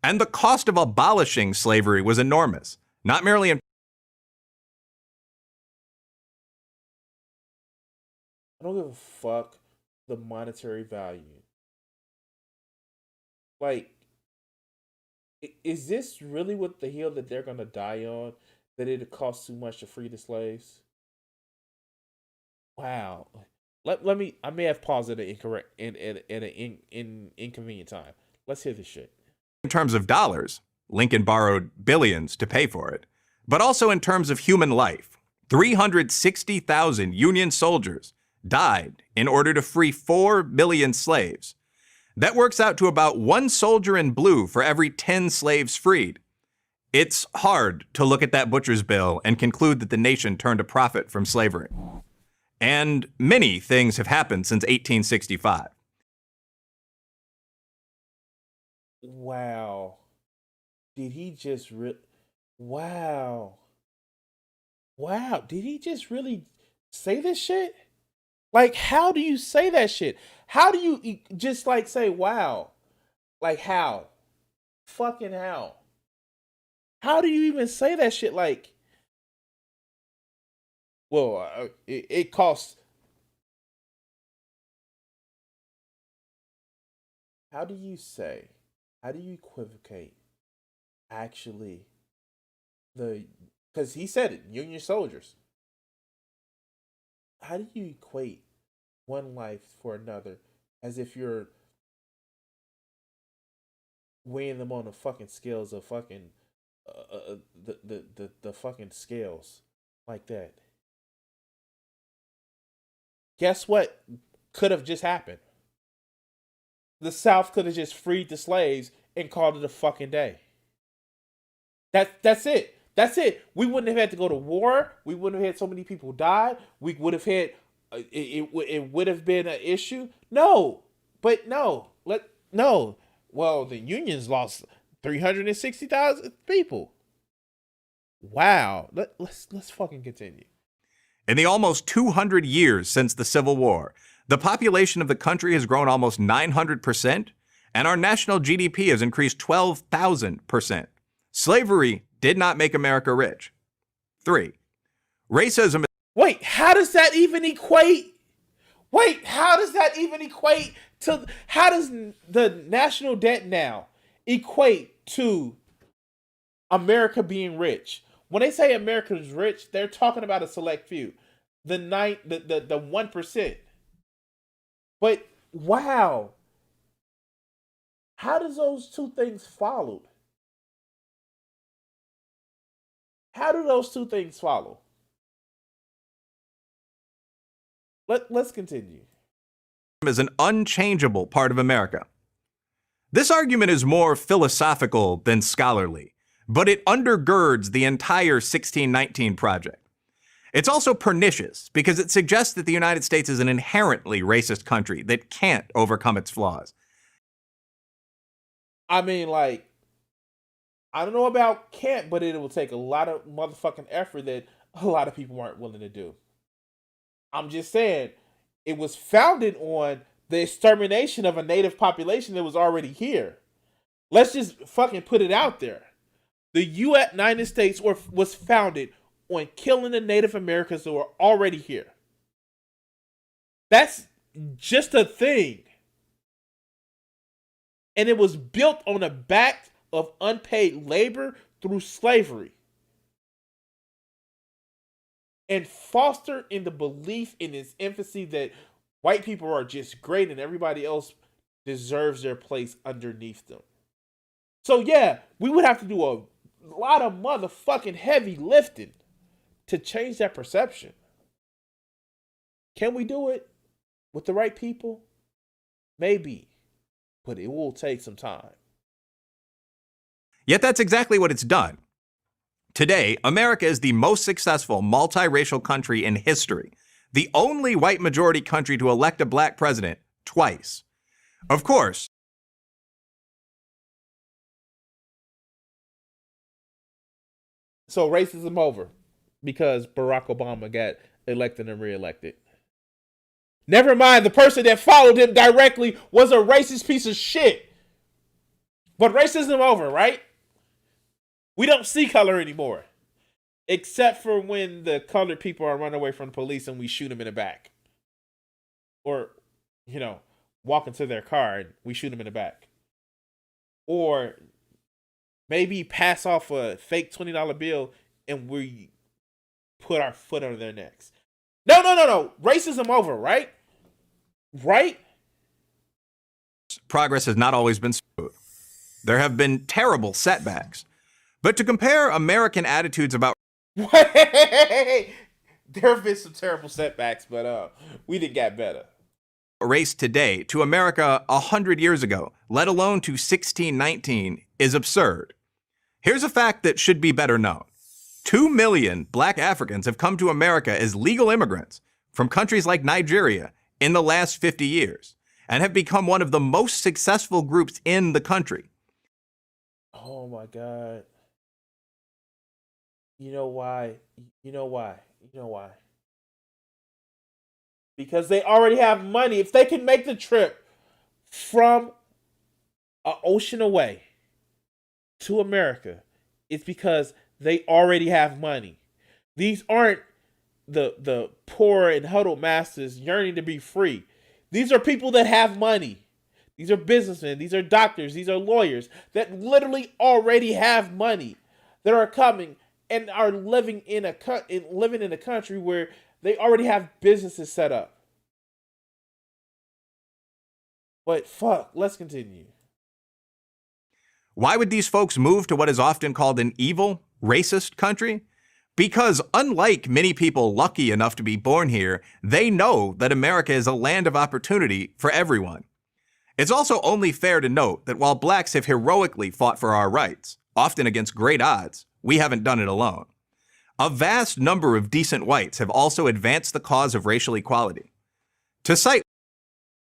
and the cost of abolishing slavery was enormous, not merely in... I don't give a fuck the monetary value. Like, is this really what the hill that they're gonna die on? That it costs too much to free the slaves? Wow. Let me. I may have paused at an incorrect in an inconvenient time. Let's hear this shit. In terms of dollars, Lincoln borrowed billions to pay for it, but also in terms of human life. 360,000 Union soldiers died in order to free 4 million slaves. That works out to about 1 soldier in blue for every 10 slaves freed. It's hard to look at that butcher's bill and conclude that the nation turned a profit from slavery. And many things have happened since 1865. Wow. Did he just Wow. Wow. Did he just really say this shit? Like, how do you say that shit? How do you just like say, wow? Like, how? Fucking how? How do you even say that shit? Like, well, it costs how do you equivocate actually because he said it, Union soldiers. How do you equate one life for another as if you're weighing them on the fucking scales of fucking the fucking scales like that? Guess what could have just happened? The South could have just freed the slaves and called it a fucking day. That's it. That's it. We wouldn't have had to go to war. We wouldn't have had so many people die. We would have had it would have been an issue. No, but no. No. Well, the Unions lost 360,000 people. Wow. Let's fucking continue. In the almost 200 years since the Civil War, the population of the country has grown almost 900%, and our national GDP has increased 12,000%. Slavery did not make America rich. 3. Racism. Wait, how does that even equate? How does the national debt now equate to America being rich? When they say America's rich, they're talking about a select few. The 1%. But wow. How does those two things follow? How do those two things follow? Let's continue. Is an unchangeable part of America. This argument is more philosophical than scholarly, but it undergirds the entire 1619 project. It's also pernicious because it suggests that the United States is an inherently racist country that can't overcome its flaws. I mean, like, I don't know about can't, but it will take a lot of motherfucking effort that a lot of people aren't willing to do. I'm just saying, it was founded on the extermination of a native population that was already here. Let's just fucking put it out there. The United States was founded on killing the Native Americans that were already here. That's just a thing. And it was built on the back of unpaid labor through slavery. And fostered in the belief in its infancy that white people are just great and everybody else deserves their place underneath them. So yeah, we would have to do a lot of motherfucking heavy lifting to change that perception. Can we do it with the right people? Maybe, but it will take some time. Yet that's exactly what it's done. Today, America is the most successful multiracial country in history, the only white majority country to elect a black president twice. Of course, so racism over because Barack Obama got elected and reelected. Never mind, the person that followed him directly was a racist piece of shit. But racism over, right? We don't see color anymore. Except for when the colored people are running away from the police and we shoot them in the back. Or, walk into their car and we shoot them in the back. Or maybe pass off a fake $20 bill and we put our foot on their necks. No. Racism over, right? Right? Progress has not always been smooth. There have been terrible setbacks. But to compare American attitudes about there have been some terrible setbacks, but we did get better. Race today to America 100 years ago, let alone to 1619, is absurd. Here's a fact that should be better known. 2 million black Africans have come to America as legal immigrants from countries like Nigeria in the last 50 years and have become one of the most successful groups in the country. Oh my God. You know why? Because they already have money. If they can make the trip from an ocean away to America, it's because they already have money. These aren't the poor and huddled masses yearning to be free. These are people that have money. These are businessmen. These are doctors. These are lawyers that literally already have money that are coming and are living in a country where they already have businesses set up. But fuck, let's continue. Why would these folks move to what is often called an evil, racist country? Because unlike many people lucky enough to be born here, they know that America is a land of opportunity for everyone. It's also only fair to note that while blacks have heroically fought for our rights, often against great odds, we haven't done it alone. A vast number of decent whites have also advanced the cause of racial equality. To cite,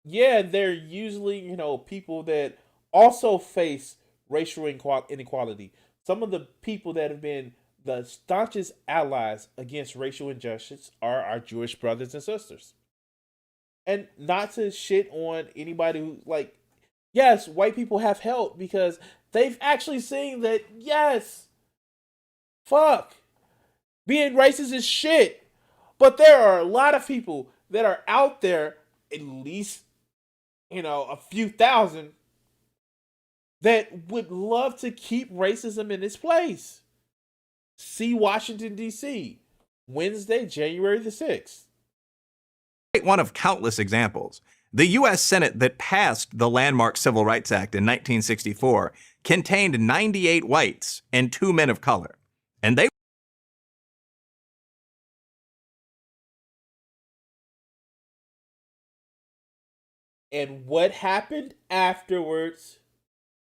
yeah, they're usually, people that also face racial inequality. Some of the people that have been the staunchest allies against racial injustice are our Jewish brothers and sisters. And not to shit on anybody who, yes, white people have helped because they've actually seen that, yes, fuck, being racist is shit. But there are a lot of people that are out there, at least, a few thousand, that would love to keep racism in its place. See Washington, D.C., Wednesday, January the 6th. one of countless examples, the U.S. Senate that passed the landmark Civil Rights Act in 1964 contained 98 whites and 2 men of color. And they And what happened afterwards?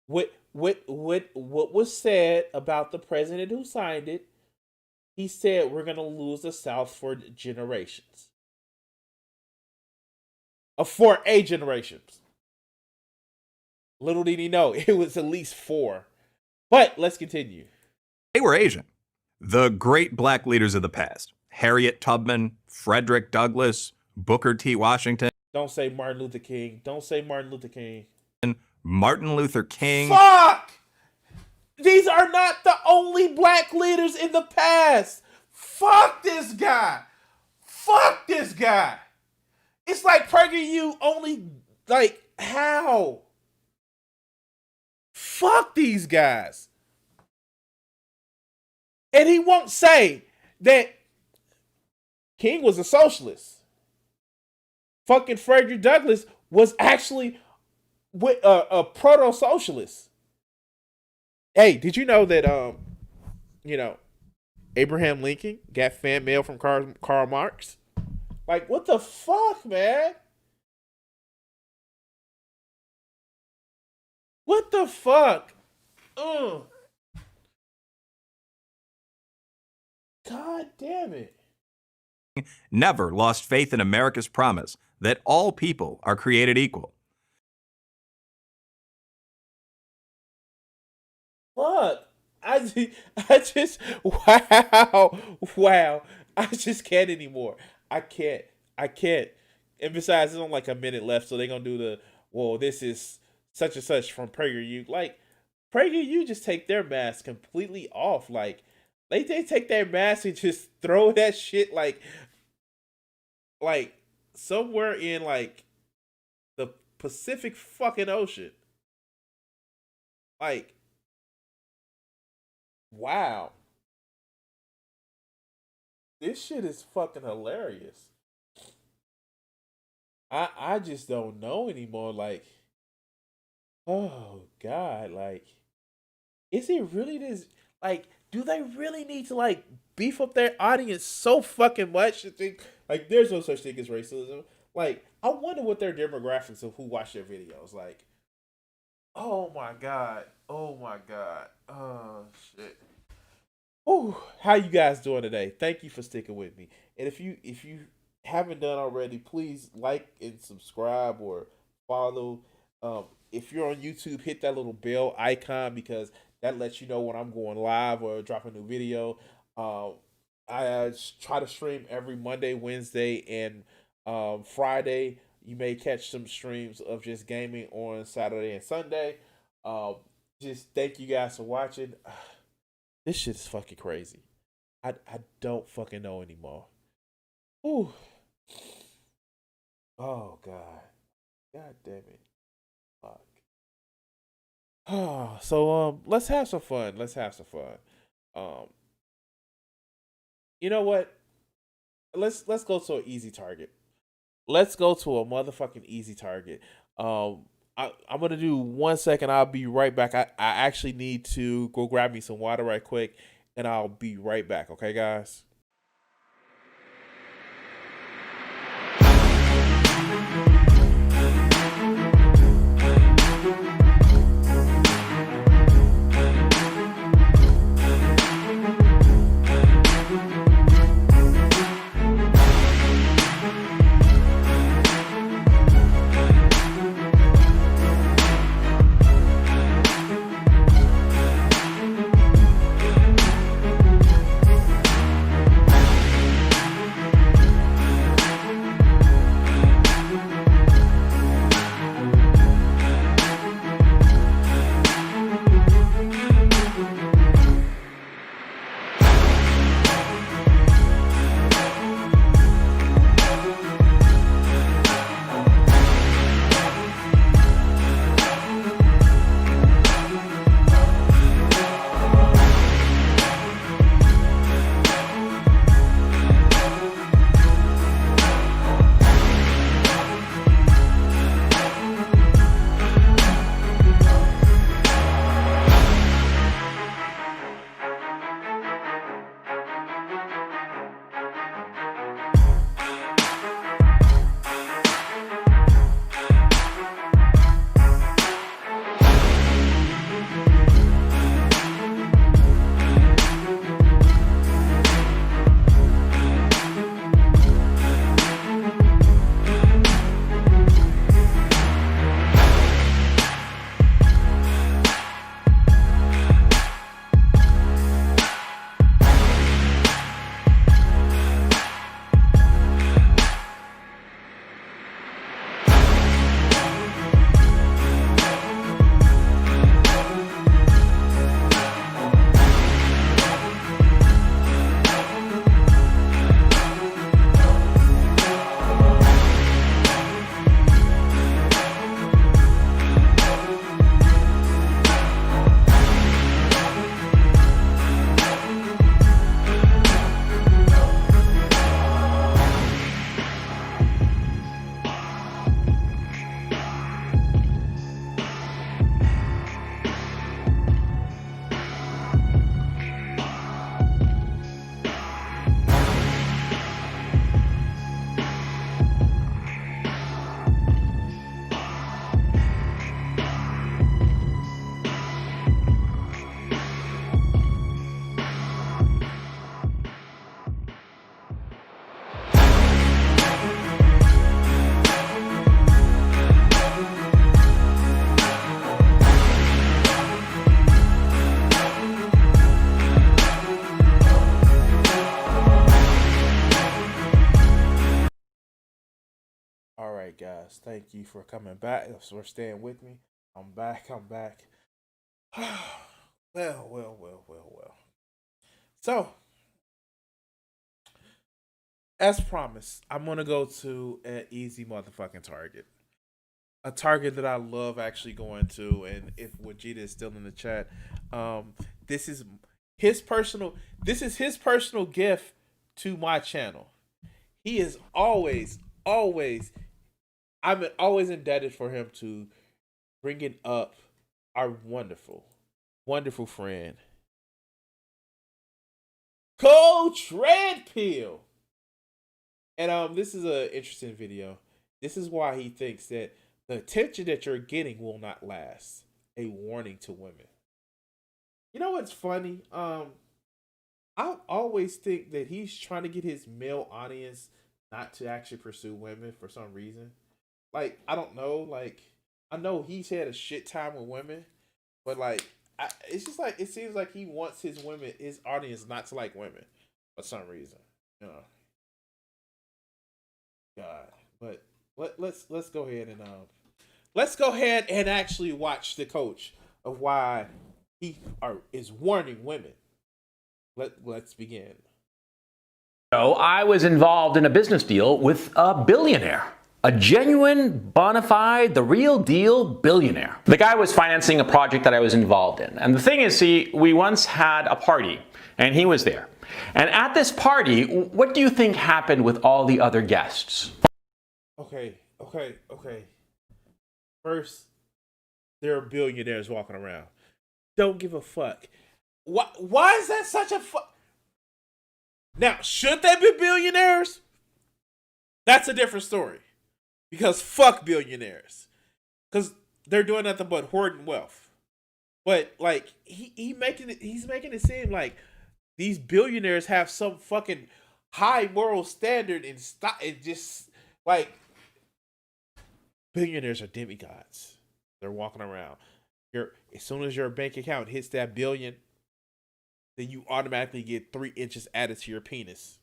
What was said about the president who signed it? He said we're gonna lose the South for generations. For a generation. Little did he know it was at least 4. But let's continue. They were Asian. The great black leaders of the past, Harriet Tubman, Frederick Douglass, Booker T. Washington. Don't say Martin Luther King. Don't say Martin Luther King. Martin Luther King. Fuck! These are not the only black leaders in the past. Fuck this guy. Fuck this guy. It's like PragerU only, how? Fuck these guys. And he won't say that King was a socialist. Fucking Frederick Douglass was actually a proto-socialist. Hey, did you know that Abraham Lincoln got fan mail from Karl Marx? What the fuck, man? What the fuck? Ugh. God damn it. Never lost faith in America's promise that all people are created equal. Fuck. I just wow. I just can't anymore. I can't. And besides, there's only a minute left, so they're gonna do this is such and such from PragerU. PragerU just take their mask completely off. They take their mask and just throw that shit somewhere in the Pacific fucking Ocean. Wow. This shit is fucking hilarious. I just don't know anymore. Oh God, is it really this? Do they really need to beef up their audience so fucking much to think there's no such thing as racism? I wonder what their demographics of who watch their videos. Oh my God. Oh my God. Oh shit. Ooh, how you guys doing today? Thank you for sticking with me. And if you haven't done already, please like and subscribe or follow. If you're on YouTube, hit that little bell icon because that lets you know when I'm going live or drop a new video. I try to stream every Monday, Wednesday, and Friday. You may catch some streams of just gaming on Saturday and Sunday. Just thank you guys for watching. This shit is fucking crazy. I don't fucking know anymore. Ooh. Oh God. God damn it. Fuck. So let's have some fun. Let's have some fun. You know what? Let's go to an easy target. Let's go to a motherfucking easy target. I'm gonna do 1 second. I'll be right back. I actually need to go grab me some water right quick, and I'll be right back. Okay, guys. All right, guys. Thank you for coming back. For staying with me. I'm back. Well. So, as promised, I'm gonna go to an easy motherfucking target. A target that I love actually going to, and if Wajita is still in the chat, this is his personal gift to my channel. He is always I'm always indebted for him to bringing up our wonderful friend, Coach Redpill. And this is an interesting video. This is why he thinks that the attention that you're getting will not last. A warning to women. You know what's funny? I always think that he's trying to get his male audience not to actually pursue women for some reason. Like, I don't know. Like, I know he's had a shit time with women, but like, it's just like, it seems like he wants his audience not to like women for some reason. You know. God, but let's go ahead and actually watch the coach of why he is warning women. Let's begin. I was involved in a business deal with a billionaire. A genuine, bona fide, the real deal billionaire. The guy was financing a project that I was involved in. And the thing is, see, we once had a party, and he was there. And at this party, what do you think happened with all the other guests? Okay. First, there are billionaires walking around. Don't give a fuck. Why is that such a fuck? Now, should they be billionaires? That's a different story. Because fuck billionaires. Because they're doing nothing but hoarding wealth. But like he's making it seem like these billionaires have some fucking high moral standard and stop. It just like billionaires are demigods. They're walking around. As soon as your bank account hits that billion, then you automatically get 3 inches added to your penis.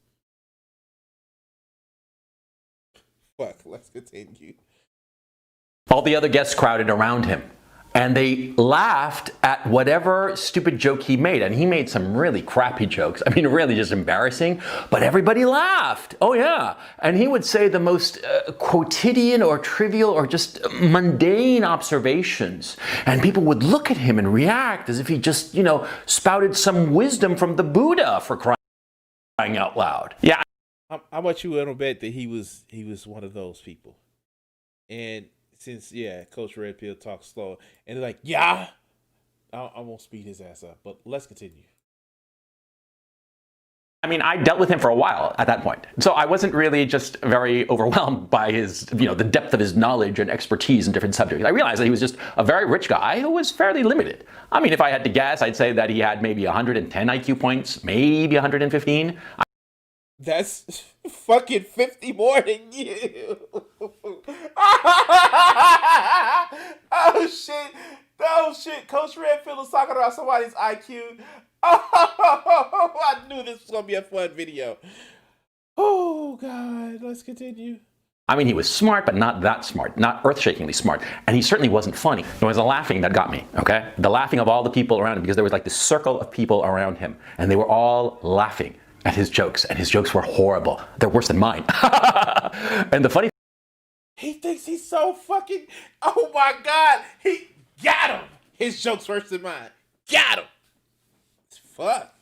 Fuck, let's continue. All the other guests crowded around him, and they laughed at whatever stupid joke he made. And he made some really crappy jokes. I mean, really just embarrassing, but everybody laughed. Oh yeah. And he would say the most quotidian or trivial or just mundane observations. And people would look at him and react as if he just, spouted some wisdom from the Buddha, for crying out loud. Yeah. How much you want to bet that he was one of those people? And since Coach Red Pill talks slow, and they're like, I won't speed his ass up. But let's continue. I mean, I dealt with him for a while at that point. So I wasn't really just very overwhelmed by his, the depth of his knowledge and expertise in different subjects. I realized that he was just a very rich guy who was fairly limited. I mean, if I had to guess, I'd say that he had maybe 110 IQ points, maybe 115. That's fucking 50 more than you. Oh shit. Coach Redfield was talking about somebody's IQ. Oh, I knew this was going to be a fun video. Oh, God. Let's continue. I mean, he was smart, but not that smart, not earth-shakingly smart. And he certainly wasn't funny. It was the laughing that got me, okay? The laughing of all the people around him, because there was like this circle of people around him, and they were all laughing at his jokes, and his jokes were horrible. They're worse than mine. And the funny he thinks he's so fucking, oh my God, he got him. His joke's worse than mine. Got him. Fuck.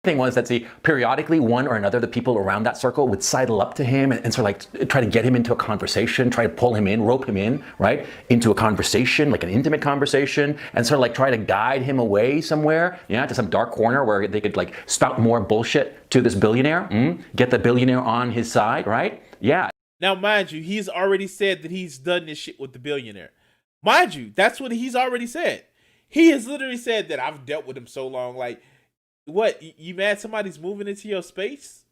thing was that, see, periodically one or another of the people around that circle would sidle up to him and sort of like try to get him into a conversation, try to pull him in, rope him in, right, into a conversation, like an intimate conversation, and sort of like try to guide him away somewhere, yeah, to some dark corner where they could like spout more bullshit to this billionaire, get the billionaire on his side, right? Yeah. Now, mind you, he's already said that he's done this shit with the billionaire. Mind you, that's what he's already said. He has literally said that I've dealt with him so long, like, what, you mad somebody's moving into your space?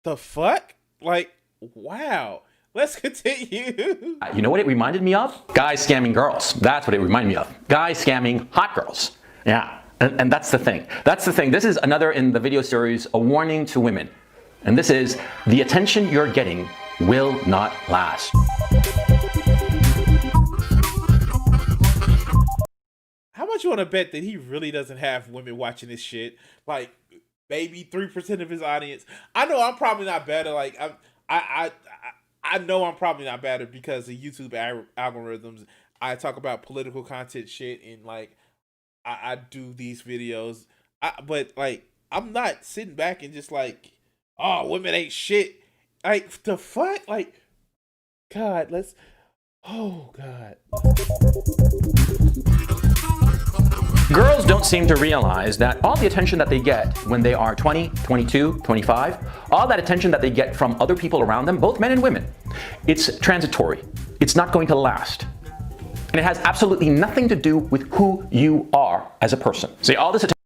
The fuck? Like, wow. Let's continue. You know what it reminded me of? Guys scamming girls. That's what it reminded me of. Guys scamming hot girls. Yeah, and that's the thing. That's the thing. This is another in the video series, a warning to women. And this is, the attention you're getting will not last. How much you want to bet that he really doesn't have women watching this shit? Like, maybe 3% of his audience. I know I'm probably not better. Like, I know I'm probably not better because of YouTube algorithms. I talk about political content shit and like I do these videos. But like, I'm not sitting back and just like, oh, women ain't shit. Like, the fuck? Like, God, let's. Oh, God. Girls don't seem to realize that all the attention that they get when they are 20, 22, 25, all that attention that they get from other people around them, both men and women, it's transitory. It's not going to last. And it has absolutely nothing to do with who you are as a person. See, all this attention.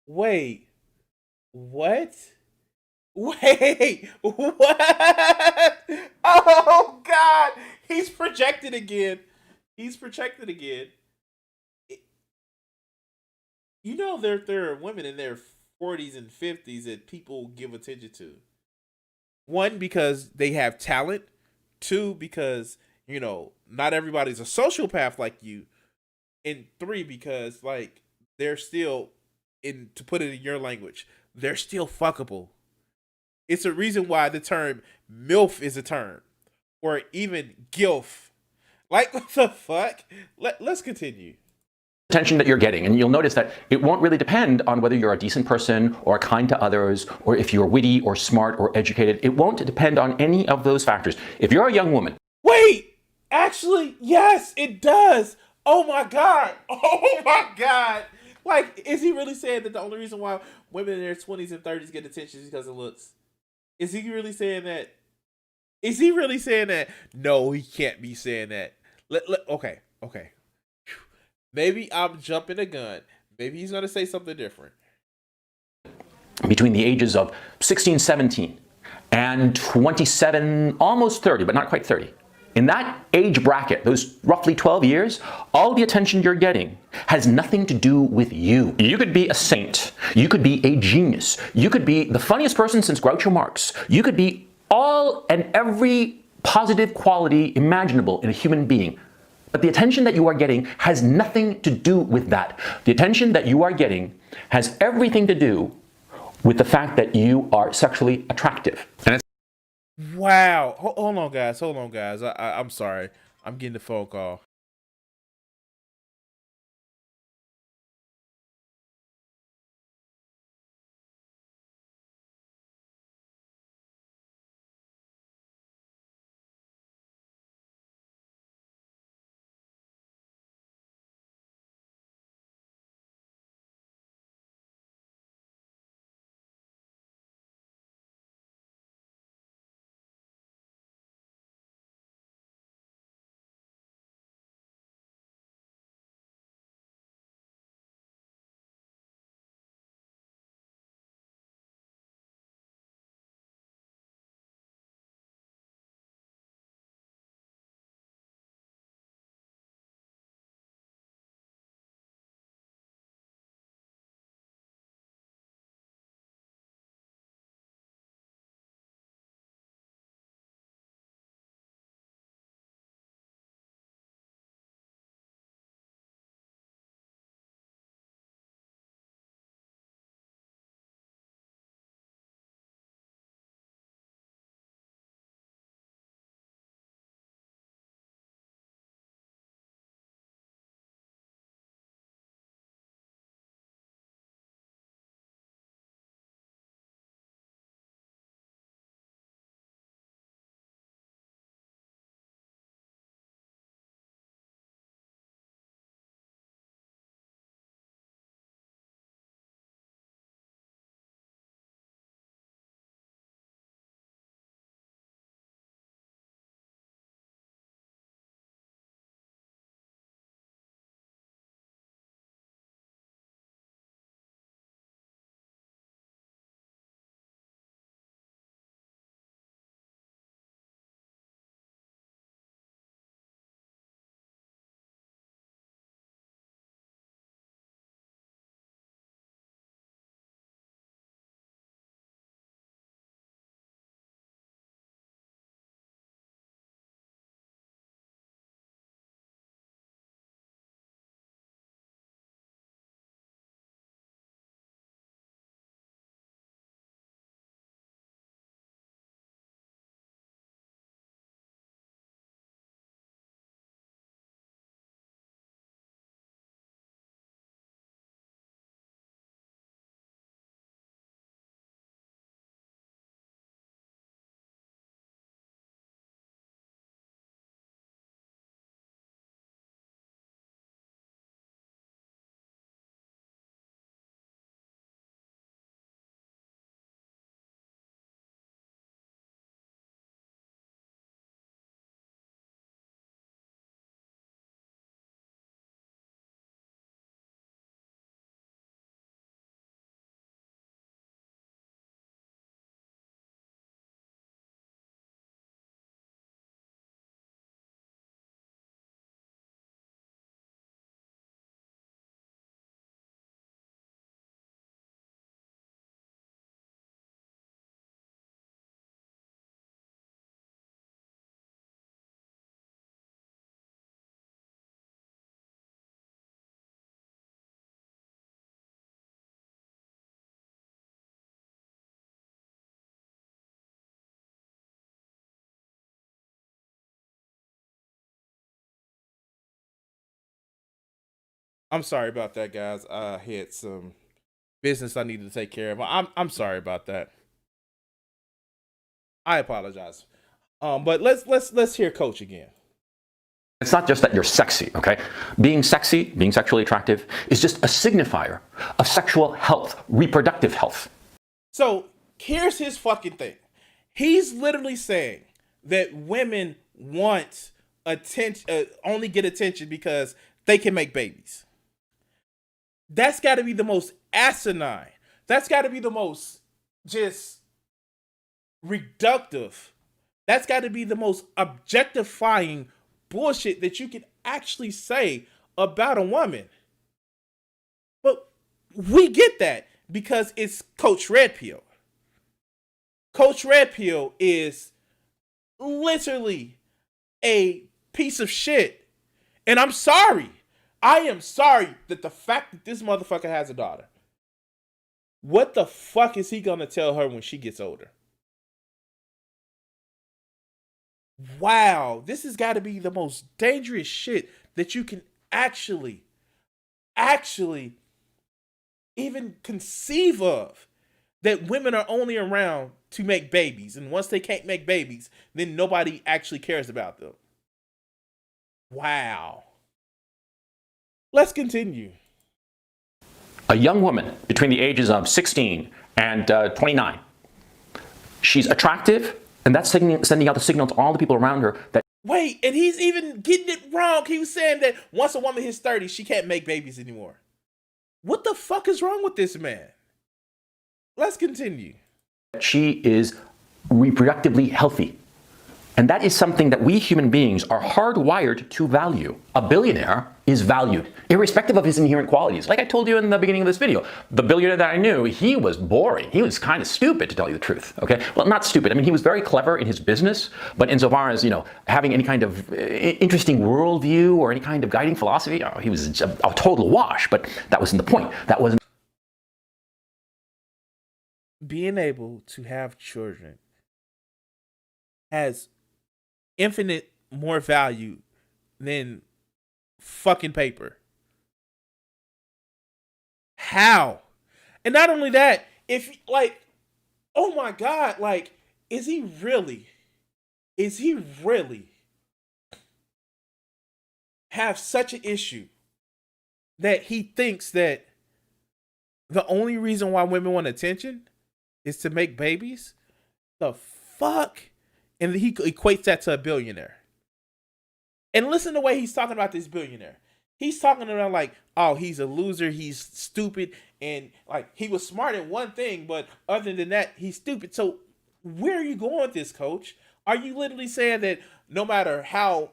Wait. What? Wait. What? Oh, God. He's projected again. He's projected again. You know, there are women in their 40s and 50s that people give attention to. One, because they have talent. Two, because, you know, not everybody's a sociopath like you. And three, because, like, they're still, to put it in your language, they're still fuckable. It's a reason why the term MILF is a term, or even GILF. Like, what the fuck? Let's continue. Attention that you're getting, and you'll notice that it won't really depend on whether you're a decent person or kind to others, or if you're witty or smart or educated. It won't depend on any of those factors. If you're a young woman, wait, actually, yes, it does. Oh my god. Oh my god. Like, is he really saying that the only reason why women in their 20s and 30s get attention is because of looks? Is he really saying that? Is he really saying that? No, he can't be saying that. Okay. Maybe I'm jumping the gun. Maybe he's going to say something different. between the ages of 16, 17, and 27, almost 30, but not quite 30. In that age bracket, those roughly 12 years, all the attention you're getting has nothing to do with you. You could be a saint. You could be a genius. You could be the funniest person since Groucho Marx. You could be all and every positive quality imaginable in a human being. But the attention that you are getting has nothing to do with that. The attention that you are getting has everything to do with the fact that you are sexually attractive. And it's Wow. Hold on, guys. I'm sorry. I'm getting the phone call. I'm sorry about that, guys. I had some business I needed to take care of. I'm sorry about that. I apologize. But let's hear Coach again. It's not just that you're sexy, okay? Being sexy, being sexually attractive, is just a signifier of sexual health, reproductive health. So here's his fucking thing. He's literally saying that women want attention, only get attention because they can make babies. That's got to be the most asinine. That's got to be the most just reductive. That's got to be the most objectifying bullshit that you can actually say about a woman. But we get that because it's Coach Red Pill. Coach Red Pill is literally a piece of shit. And I'm sorry. I am sorry that the fact that this motherfucker has a daughter. What the fuck is he gonna tell her when she gets older? Wow, this has got to be the most dangerous shit that you can actually even conceive of. That women are only around to make babies. And once they can't make babies, then nobody actually cares about them. Wow. Let's continue. A young woman between the ages of 16 and 29. She's attractive, and that's sending out the signal to all the people around her that. Wait, and he's even getting it wrong. He was saying that once a woman hits 30, she can't make babies anymore. What the fuck is wrong with this man? Let's continue. She is reproductively healthy. And that is something that we human beings are hardwired to value. A billionaire is valued, irrespective of his inherent qualities. Like I told you in the beginning of this video, the billionaire that I knew, he was boring. He was kind of stupid, to tell you the truth, okay? Well, not stupid. I mean, he was very clever in his business, but insofar as, having any kind of interesting worldview or any kind of guiding philosophy, he was a total wash, but that wasn't the point. That wasn't. Being able to have children has infinite more value than fucking paper. How? And not only that, if oh my God, is he really have such an issue that he thinks that the only reason why women want attention is to make babies? The fuck? And he equates that to a billionaire. And listen to the way he's talking about this billionaire. He's talking about like, oh, he's a loser, he's stupid, and like he was smart at one thing, but other than that, he's stupid. So where are you going with this, Coach? Are you literally saying that no matter how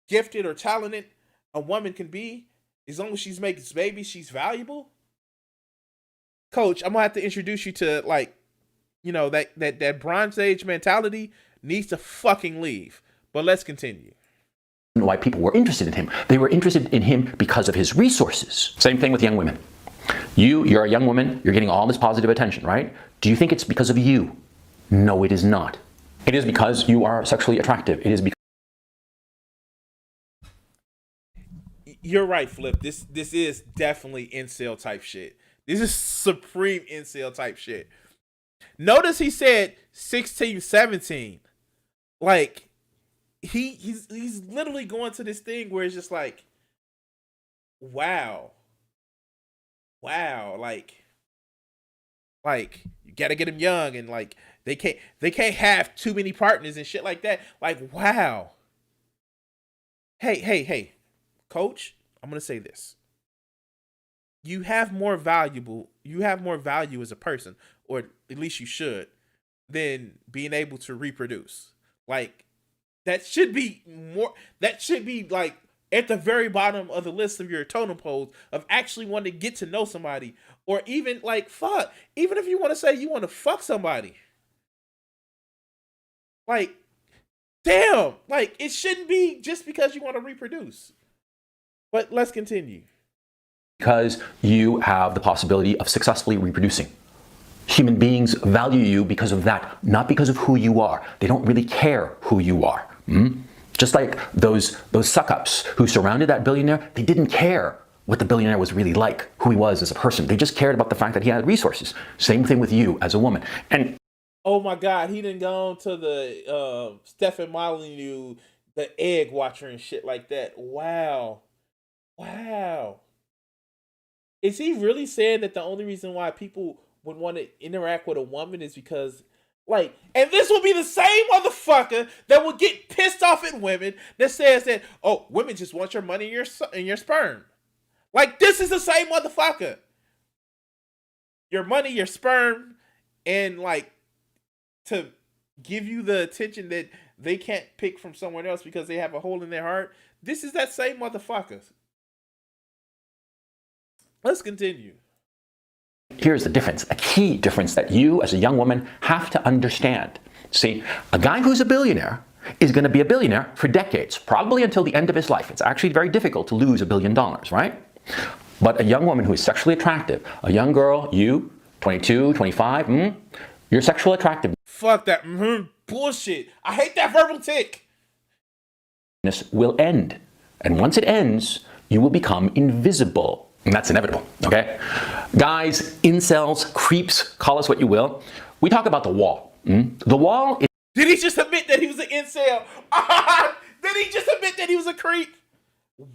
gifted or talented a woman can be, as long as she's making babies, she's valuable? Coach, I'm gonna have to introduce you to that Bronze Age mentality needs to fucking leave. But let's continue. Why people were interested in him. They were interested in him because of his resources. Same thing with young women. You're a young woman, you're getting all this positive attention, right? Do you think it's because of you? No, it is not. It is because you are sexually attractive. It is because. You're right, Flip. This is definitely incel type shit. This is supreme incel type shit. Notice he said 16, 17. Like, he's literally going to this thing where it's just like, wow, like you gotta get him young, and like they can't have too many partners and shit like that. Like, wow. Hey, Coach, I'm gonna say this. You have more value as a person, or at least you should, than being able to reproduce. Like, that should be like at the very bottom of the list of your totem poles of actually wanting to get to know somebody, or even like even if you want to say you want to fuck somebody. Like, damn, like it shouldn't be just because you want to reproduce. But let's continue. Because you have the possibility of successfully reproducing. Human beings value you because of that, not because of who you are. They don't really care who you are. Just like those suck-ups who surrounded that billionaire, they didn't care what the billionaire was really like, who he was as a person. They just cared about the fact that he had resources. Same thing with you as a woman. And oh my God, he didn't go on to the Stephen Molyneux, the egg watcher and shit like that. Wow. Wow. Is he really saying that the only reason why people would want to interact with a woman is because, like, and this will be the same motherfucker that will get pissed off at women that says that, oh, women just want your money and your sperm. Like, this is the same motherfucker. Your money, your sperm, and, like, to give you the attention that they can't pick from someone else because they have a hole in their heart. This is that same motherfucker. Let's continue. here's the difference, a key difference that you as a young woman have to understand. See, a guy who's a billionaire is going to be a billionaire for decades, probably until the end of his life. It's actually very difficult to lose $1 billion, right? But a young woman who is sexually attractive, a young girl, you, 22, 25, you're sexually attractive. Fuck that bullshit. I hate that verbal tick. Will end. And once it ends, you will become invisible. And that's inevitable, okay? Guys, incels, creeps, call us what you will. We talk about the wall. The wall is... Did he just admit that he was an incel? Did he just admit that he was a creep?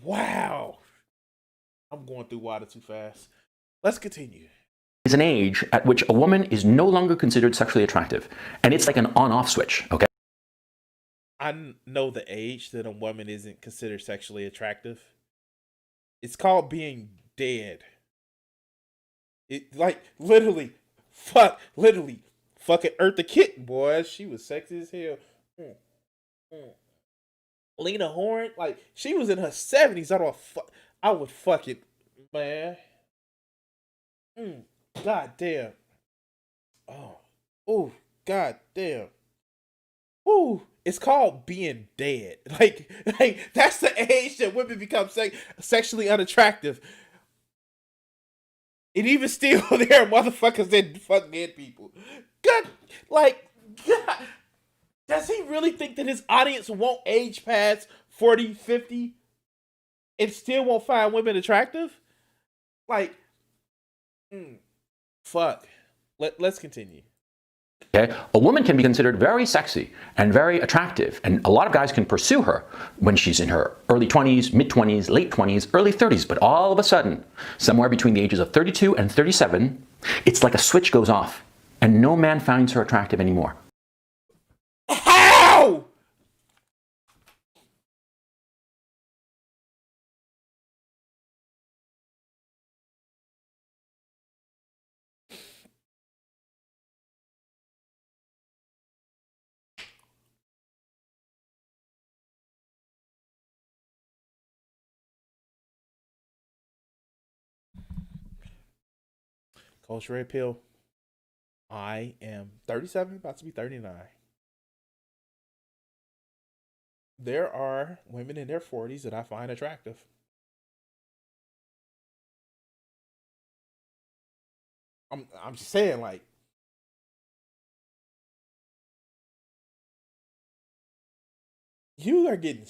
Wow. I'm going through water too fast. Let's continue. Is an age at which a woman is no longer considered sexually attractive. And it's like an on-off switch, okay? I know the age that a woman isn't considered sexually attractive. It's called being dead. It like literally fucking Eartha Kitt, boy. She was sexy as hell. Lena Horne, like she was in her 70s. I would fuck it, man. God damn. Oh, god damn. Ooh, it's called being dead. Like that's the age that women become sexually unattractive. And even still, there are motherfuckers that fuck dead people. God, does he really think that his audience won't age past 40, 50 and still won't find women attractive? Like, fuck. Let's continue. Okay? A woman can be considered very sexy and very attractive, and a lot of guys can pursue her when she's in her early 20s, mid-20s, late 20s, early 30s, but all of a sudden, somewhere between the ages of 32 and 37, it's like a switch goes off, and no man finds her attractive anymore. How? Coach Red Pill. I am 37, about to be 39. There are women in their 40s that I find attractive. I'm just saying, like, you are getting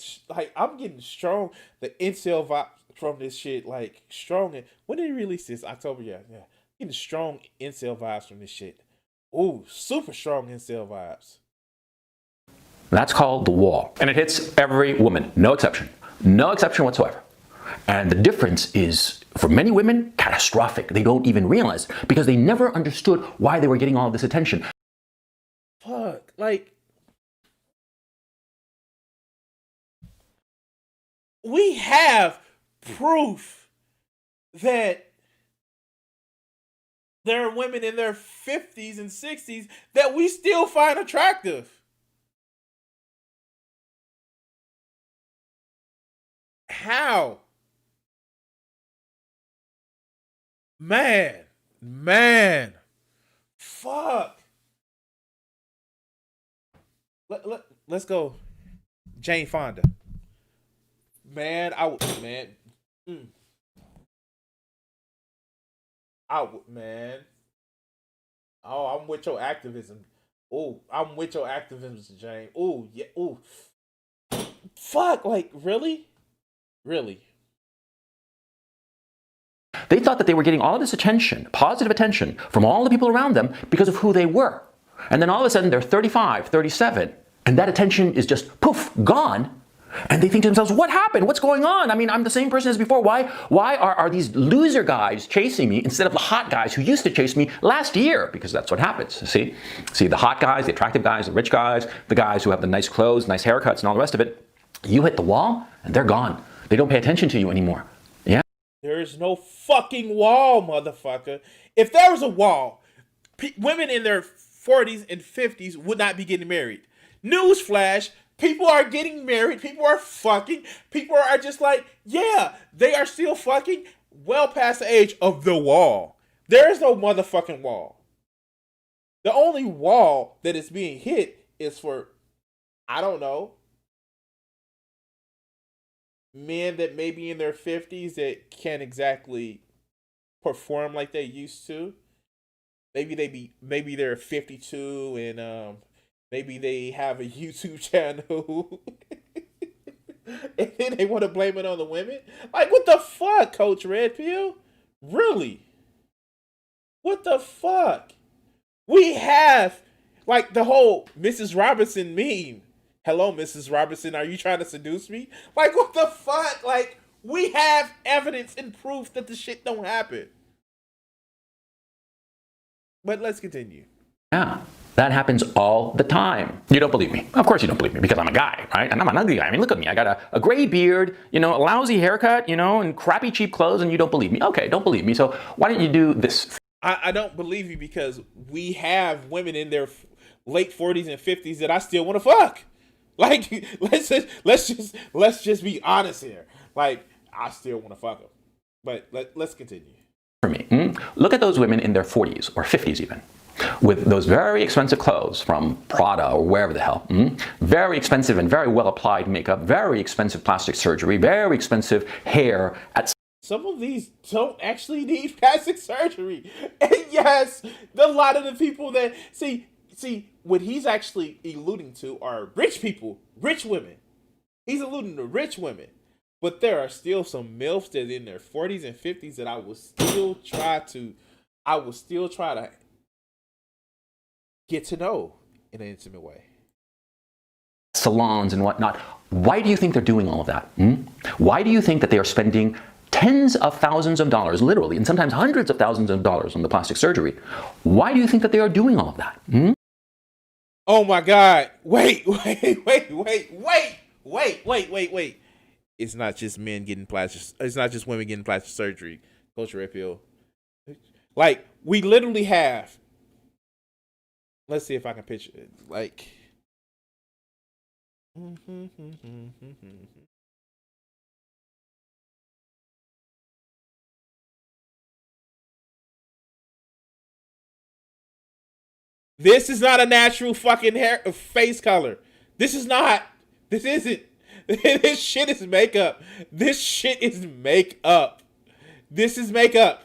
I'm getting strong. The incel vibe from this shit, like strong. And when did he release this? October, yeah. Getting strong incel vibes from this shit. Ooh, super strong incel vibes. That's called the wall. And it hits every woman, no exception. No exception whatsoever. And the difference is, for many women, catastrophic. They don't even realize it because they never understood why they were getting all of this attention. Fuck, like, we have proof that there are women in their 50s and 60s that we still find attractive. How? Man. Fuck. Let's go. Jane Fonda. Man. Man. Oh, I'm with your activism. Oh, I'm with your activism, Jane. Oh, yeah. Oh. Fuck, like, really? Really? They thought that they were getting all of this attention, positive attention, from all the people around them because of who they were. And then all of a sudden they're 35, 37, and that attention is just poof, gone. And they think to themselves, what happened? What's going on? I mean, I'm the same person as before. Why are these loser guys chasing me instead of the hot guys who used to chase me last year? Because that's what happens. See, the hot guys, the attractive guys, the rich guys, the guys who have the nice clothes, nice haircuts, and all the rest of it. You hit the wall, and they're gone. They don't pay attention to you anymore. Yeah. There's no fucking wall, motherfucker. If there was a wall, women in their 40s and 50s would not be getting married. Newsflash. People are getting married. People are fucking. People are just like, yeah, they are still fucking well past the age of the wall. There is no motherfucking wall. The only wall that is being hit is for, I don't know, men that may be in their 50s that can't exactly perform like they used to. Maybe they're 52 and maybe they have a YouTube channel and then they want to blame it on the women. Like, what the fuck, Coach Red Pill? Really? What the fuck? We have, like, the whole Mrs. Robinson meme. Hello, Mrs. Robinson, are you trying to seduce me? Like, what the fuck? Like, we have evidence and proof that the shit don't happen. But let's continue. Yeah. That happens all the time. You don't believe me. Of course you don't believe me because I'm a guy, right? And I'm an ugly guy. I mean, look at me. I got a gray beard, a lousy haircut, and crappy cheap clothes, and you don't believe me. Okay, don't believe me. So why don't you do this? I don't believe you because we have women in their late 40s and 50s that I still want to fuck. Like, let's just be honest here. Like, I still want to fuck them. But let's continue. For me, look at those women in their 40s or 50s even, with those very expensive clothes from Prada or wherever the hell. Very expensive and very well applied makeup, very expensive plastic surgery, very expensive hair. Some of these don't actually need plastic surgery. And yes, a lot of the people that see what he's actually alluding to are rich people, rich women. He's alluding to rich women. But there are still some MILFs that in their 40s and 50s that I will still try to get to know in an intimate way. Salons and whatnot. Why do you think they're doing all of that? Why do you think that they are spending tens of thousands of dollars, literally, and sometimes hundreds of thousands of dollars on the plastic surgery? Why do you think that they are doing all of that? Oh my God. Wait. It's not just men getting it's not just women getting plastic surgery. Culture appeal. Like, we literally have, let's see if I can picture it. Like, this is not a natural fucking face color. This isn't. This shit is makeup. This shit is makeup. This is makeup.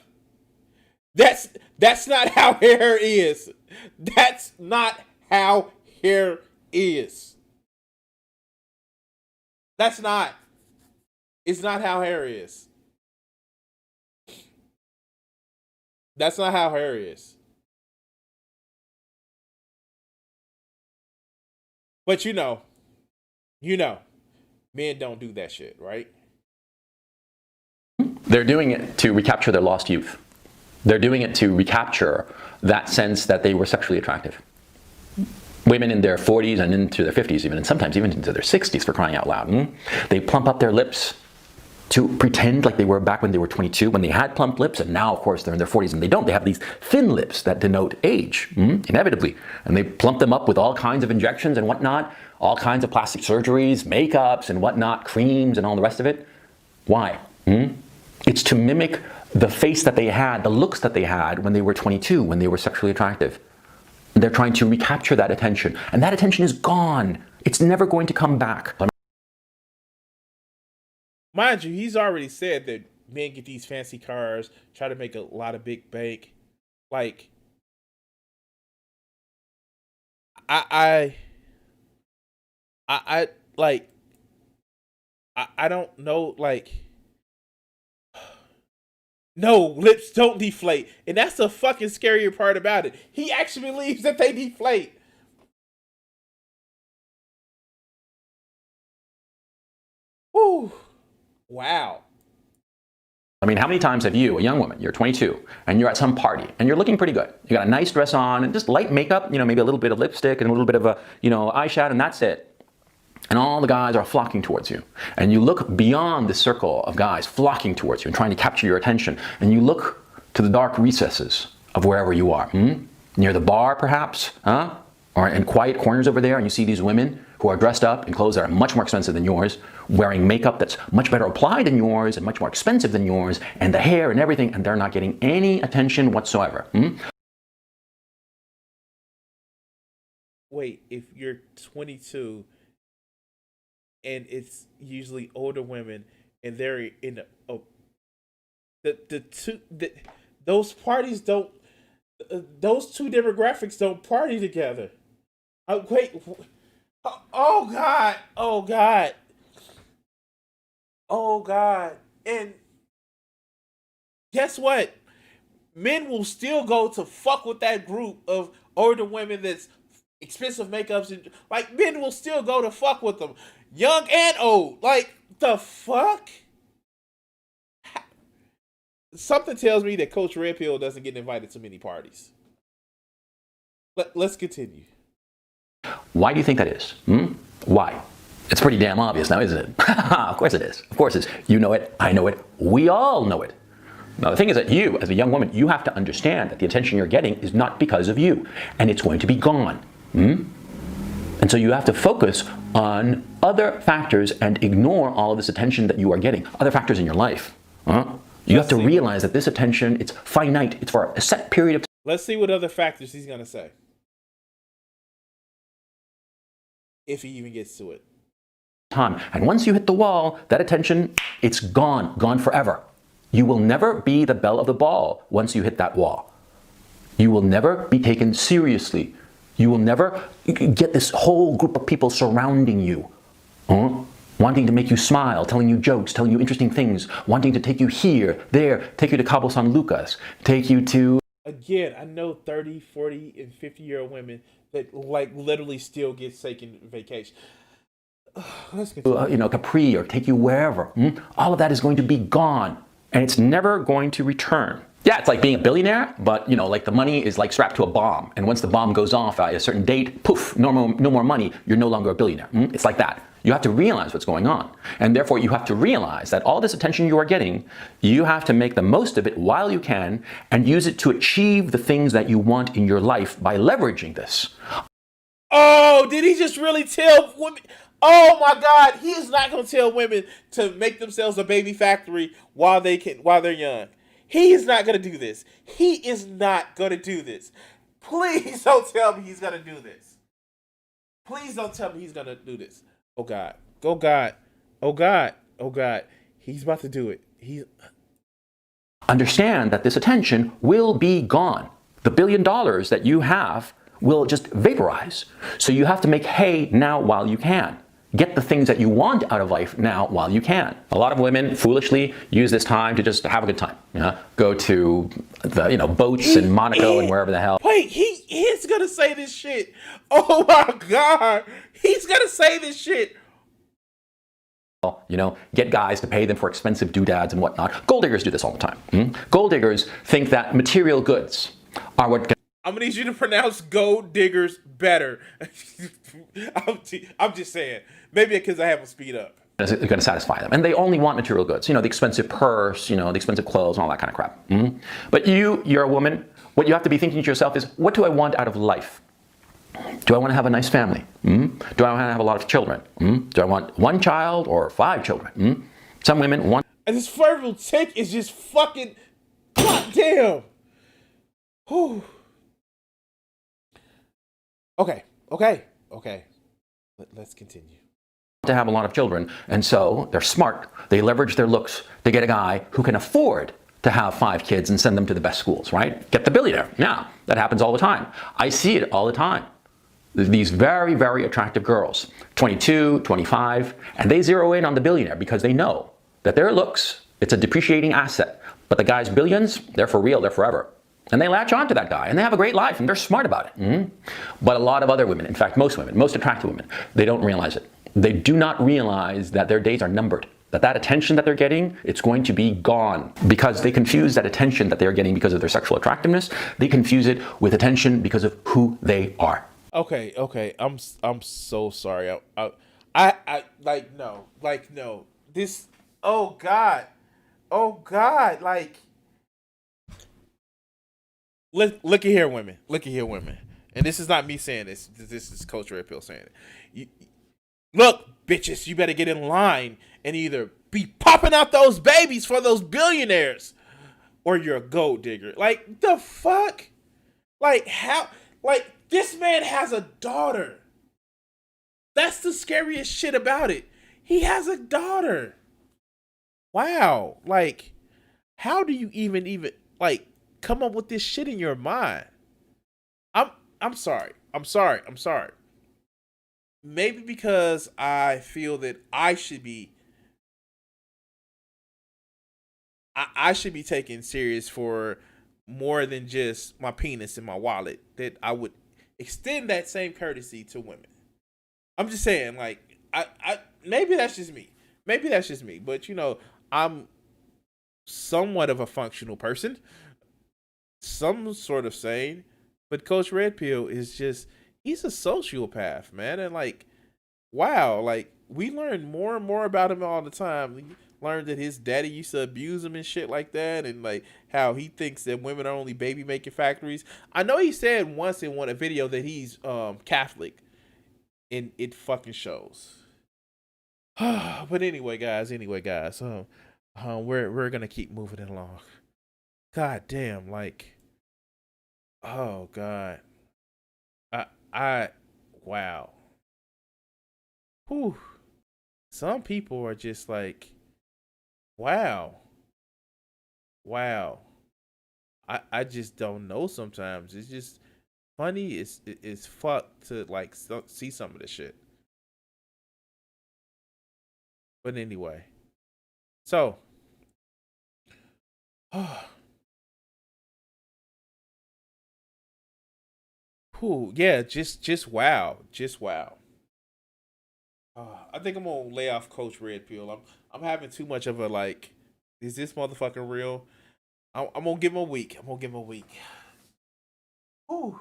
That's not how hair is. That's not how hair is. That's not. It's not how hair is. That's not how hair is. But you know, men don't do that shit, right? They're doing it to recapture their lost youth. They're doing it to recapture that sense that they were sexually attractive. Women in their 40s and into their 50s even, and sometimes even into their 60s, for crying out loud. They plump up their lips to pretend like they were back when they were 22, when they had plump lips, and now, of course, they're in their 40s and they don't. They have these thin lips that denote age, inevitably. And they plump them up with all kinds of injections and whatnot, all kinds of plastic surgeries, makeups and whatnot, creams and all the rest of it. Why? It's to mimic the face that they had, the looks that they had when they were 22, when they were sexually attractive. They're trying to recapture that attention, and that attention is gone. It's never going to come back. Mind you, he's already said that men get these fancy cars, try to make a lot of big bank. Like, I don't know, like, No, lips don't deflate. And that's the fucking scarier part about it. He actually believes that they deflate. Whew. Wow. I mean, how many times have you, a young woman, you're 22, and you're at some party, and you're looking pretty good. You got a nice dress on, and just light makeup, maybe a little bit of lipstick, and a little bit of a, eyeshadow, and that's it. And all the guys are flocking towards you. And you look beyond the circle of guys flocking towards you and trying to capture your attention, and you look to the dark recesses of wherever you are. Near the bar, perhaps, or in quiet corners over there, and you see these women who are dressed up in clothes that are much more expensive than yours, wearing makeup that's much better applied than yours and much more expensive than yours, and the hair and everything, and they're not getting any attention whatsoever. Wait, if you're 22 and it's usually older women and they're in those parties don't, those two demographics don't party together. Wait. Oh God. Oh God. Oh God. And guess what? Men will still go to fuck with that group of older women that's expensive makeups, and like men will still go to fuck with them. Young and old. Like, the fuck? Something tells me that Coach Red Pill doesn't get invited to many parties. Let's continue. Why do you think that is? Why? It's pretty damn obvious now, isn't it? Of course it is. Of course it is. You know it. I know it. We all know it. Now, the thing is that you, as a young woman, you have to understand that the attention you're getting is not because of you, and it's going to be gone. And so you have to focus on other factors and ignore all of this attention that you are getting, other factors in your life. You have to realize that this attention, it's finite. It's for a set period of time. Let's see what other factors he's going to say. If he even gets to it. And once you hit the wall, that attention, it's gone forever. You will never be the belle of the ball once you hit that wall. You will never be taken seriously. You will never get this whole group of people surrounding you, wanting to make you smile, telling you jokes, telling you interesting things, wanting to take you here, there, take you to Cabo San Lucas, take you to... Again, I know 30, 40, and 50-year-old women that like literally still get taken vacation. Capri, or take you wherever. All of that is going to be gone, and it's never going to return. Yeah, it's like being a billionaire, but like the money is like strapped to a bomb, and once the bomb goes off at a certain date, poof, no more money, you're no longer a billionaire. It's like that. You have to realize what's going on, and therefore you have to realize that all this attention you are getting, you have to make the most of it while you can, and use it to achieve the things that you want in your life by leveraging this. Oh, did he just really tell women? Oh my God, he is not going to tell women to make themselves a baby factory while they're young. He is not going to do this. He is not going to do this. Please don't tell me he's going to do this. Please don't tell me he's going to do this. Oh God. Oh God. Oh God. Oh God. He's about to do it. Understand that this attention will be gone. The $1 billion that you have will just vaporize. So you have to make hay now while you can. Get the things that you want out of life now while you can. A lot of women foolishly use this time to just have a good time. Go to the boats in Monaco and wherever the hell. Wait, he is gonna say this shit. Oh my God, he's gonna say this shit. Get guys to pay them for expensive doodads and whatnot. Gold diggers do this all the time. Gold diggers think that material goods are what. I'm gonna need you to pronounce gold diggers better. I'm just saying. Maybe because I have them speed up. Is going to satisfy them, and they only want material goods. The expensive purse, the expensive clothes, and all that kind of crap. But you're a woman. What you have to be thinking to yourself is, what do I want out of life? Do I want to have a nice family? Do I want to have a lot of children? Do I want one child or 5 children? Some women want. And this verbal tick is just fucking goddamn. Whew. Okay. Let's continue. To have a lot of children, and so they're smart. They leverage their looks to get a guy who can afford to have 5 kids and send them to the best schools, right? Get the billionaire. Yeah, that happens all the time. I see it all the time. These very, very attractive girls, 22, 25, and they zero in on the billionaire because they know that their looks, it's a depreciating asset. But the guy's billions, they're for real, they're forever. And they latch on to that guy, and they have a great life, and they're smart about it. But a lot of other women, in fact, most women, most attractive women, they don't realize it. They do not realize that their days are numbered. That attention that they're getting, it's going to be gone, because they confuse that attention that they're getting because of their sexual attractiveness. They confuse it with attention because of who they are. Okay. I'm so sorry. I no. This. Oh God. Like, look at here, women. And this is not me saying this. This is Coach Red Pill saying it. Look, bitches, you better get in line and either be popping out those babies for those billionaires, or you're a gold digger. Like, the fuck? Like, how? Like, this man has a daughter. That's the scariest shit about it. He has a daughter. Wow. Like, how do you even like come up with this shit in your mind? I'm sorry. Maybe because I feel that I should be taken serious for more than just my penis and my wallet, that I would extend that same courtesy to women. I'm just saying, like, I maybe that's just me. But I'm somewhat of a functional person, some sort of sane. But Coach Red Pill is just, he's a sociopath, man. And like, wow, like, we learn more and more about him all the time. We learned that his daddy used to abuse him and shit like that, and like how he thinks that women are only baby making factories. I know he said once in a video that he's Catholic, and it fucking shows. But anyway, guys, we're gonna keep moving it along. God damn, like, oh God, wow. Whew. Some people are just like, wow. I just don't know sometimes. It's just funny. It's fucked to like see some of this shit. But anyway, so yeah, just wow. I think I'm gonna lay off Coach Red Pill. I'm having too much of a like, is this motherfucker real? I'm gonna give him a week. Whew.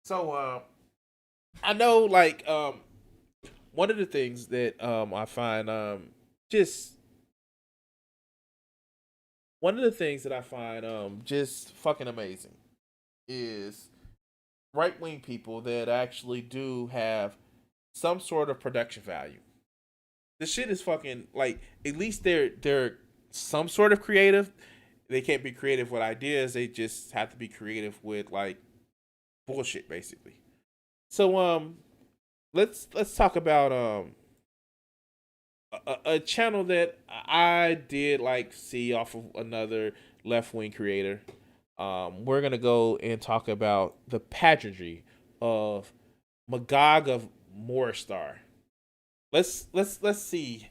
So I know, like, one of the things that I find just fucking amazing is right-wing people that actually do have some sort of production value. This shit is fucking, like, at least they're some sort of creative. They can't be creative with ideas. They just have to be creative with like bullshit, basically. So let's talk about a channel that I did like see off of another left-wing creator. We're gonna go and talk about the pageantry of Magog of Morstar. Let's see,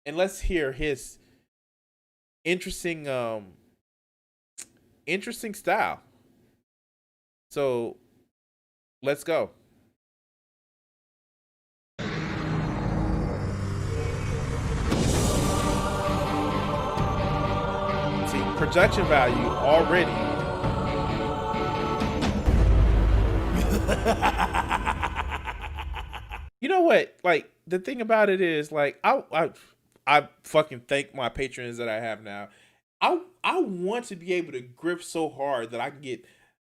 and let's hear his interesting style. So let's go. See, production value already. You know what? Like, the thing about it is, like, I fucking thank my patrons that I have now. I want to be able to grip so hard that I can get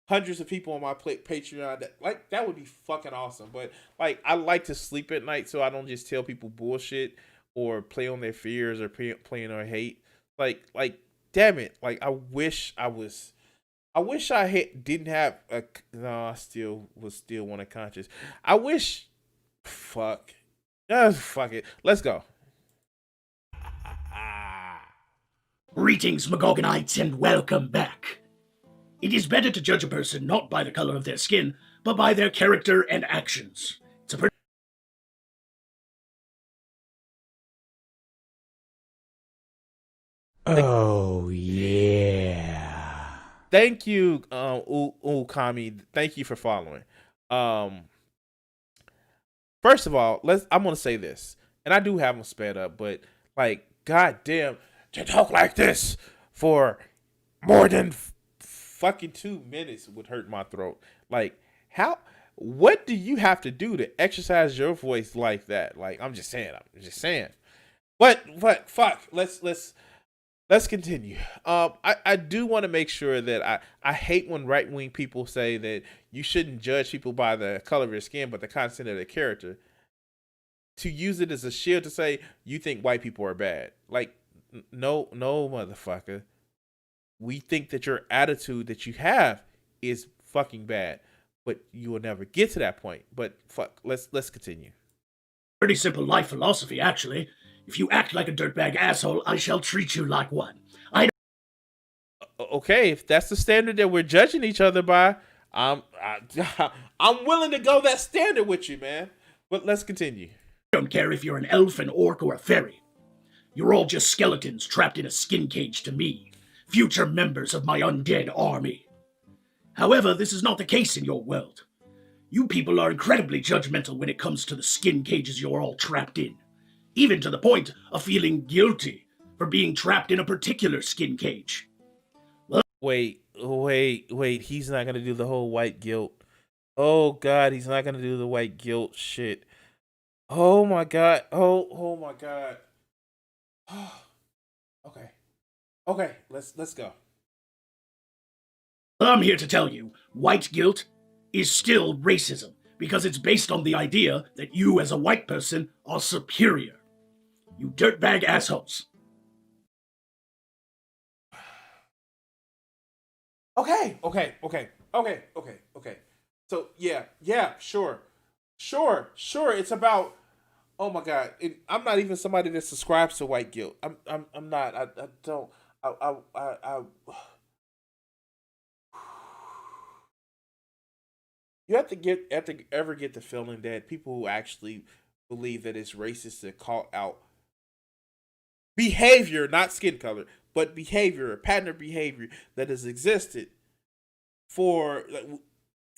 hundreds of people on my Patreon. That would be fucking awesome. But like, I like to sleep at night, so I don't just tell people bullshit or play on their fears or play on their hate. Like, damn it! Like, I wish I didn't have a. No, I still want a conscience. I wish. Fuck. Fuck it. Let's go. Greetings, Magogonites, and welcome back. It is better to judge a person not by the color of their skin, but by their character and actions. Oh, Thank you, Kami. Thank you for following. First of all, I'm gonna say this, and I do have them sped up, but like, goddamn, to talk like this for more than fucking 2 minutes would hurt my throat. Like, how? What do you have to do to exercise your voice like that? Like, I'm just saying. But fuck. Let's continue. I do want to make sure that I hate when right wing people say that you shouldn't judge people by the color of their skin, but the content of their character. To use it as a shield to say you think white people are bad. Like, no, motherfucker. We think that your attitude that you have is fucking bad, but you will never get to that point. But fuck, let's continue. Pretty simple life philosophy, actually. If you act like a dirtbag asshole, I shall treat you like one. Okay, if that's the standard that we're judging each other by, I'm willing to go that standard with you, man. But let's continue. I don't care if you're an elf, an orc, or a fairy. You're all just skeletons trapped in a skin cage to me, future members of my undead army. However, this is not the case in your world. You people are incredibly judgmental when it comes to the skin cages you're all trapped in, even to the point of feeling guilty for being trapped in a particular skin cage. Wait, he's not gonna do the whole white guilt. Oh god, he's not gonna do the white guilt shit. Oh my god. Oh my god. Okay, let's go. I'm here to tell you, white guilt is still racism, because it's based on the idea that you as a white person are superior. You dirtbag assholes. Okay. So yeah, sure. It's about. Oh my god, I'm not even somebody that subscribes to white guilt. I'm not. I don't. You have to ever get the feeling that people who actually believe that it's racist to call out behavior, not skin color, but behavior, a pattern of behavior that has existed for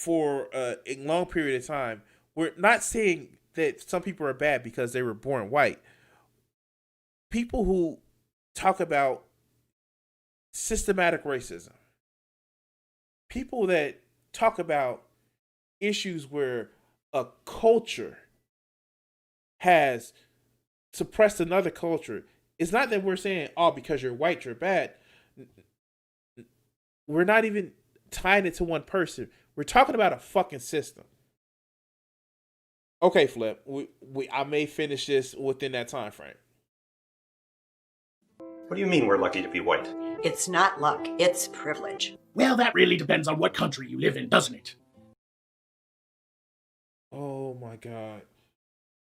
a long period of time. We're not saying that some people are bad because they were born white. People who talk about systematic racism, people that talk about issues where a culture has suppressed another culture, it's not that we're saying, oh, because you're white, you're bad. We're not even tying it to one person. We're talking about a fucking system. Okay, Flip. I may finish this within that time frame. What do you mean we're lucky to be white? It's not luck, it's privilege. Well, that really depends on what country you live in, doesn't it? Oh my god.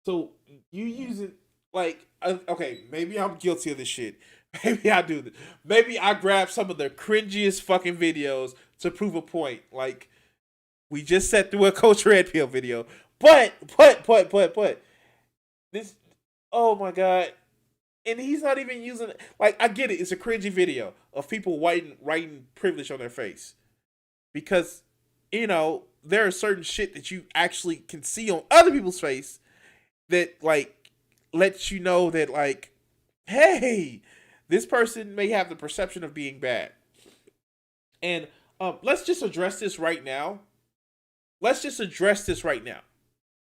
So you use it like, okay, maybe I'm guilty of this shit. Maybe I do this. Maybe I grab some of the cringiest fucking videos to prove a point. Like, we just sat through a Coach Red Pill video. But this, oh my god. And he's not even using it. Like, I get it. It's a cringy video of people writing privilege on their face. Because, you know, there are certain shit that you actually can see on other people's face that, like, lets you know that, like, hey, this person may have the perception of being bad. And let's just address this right now.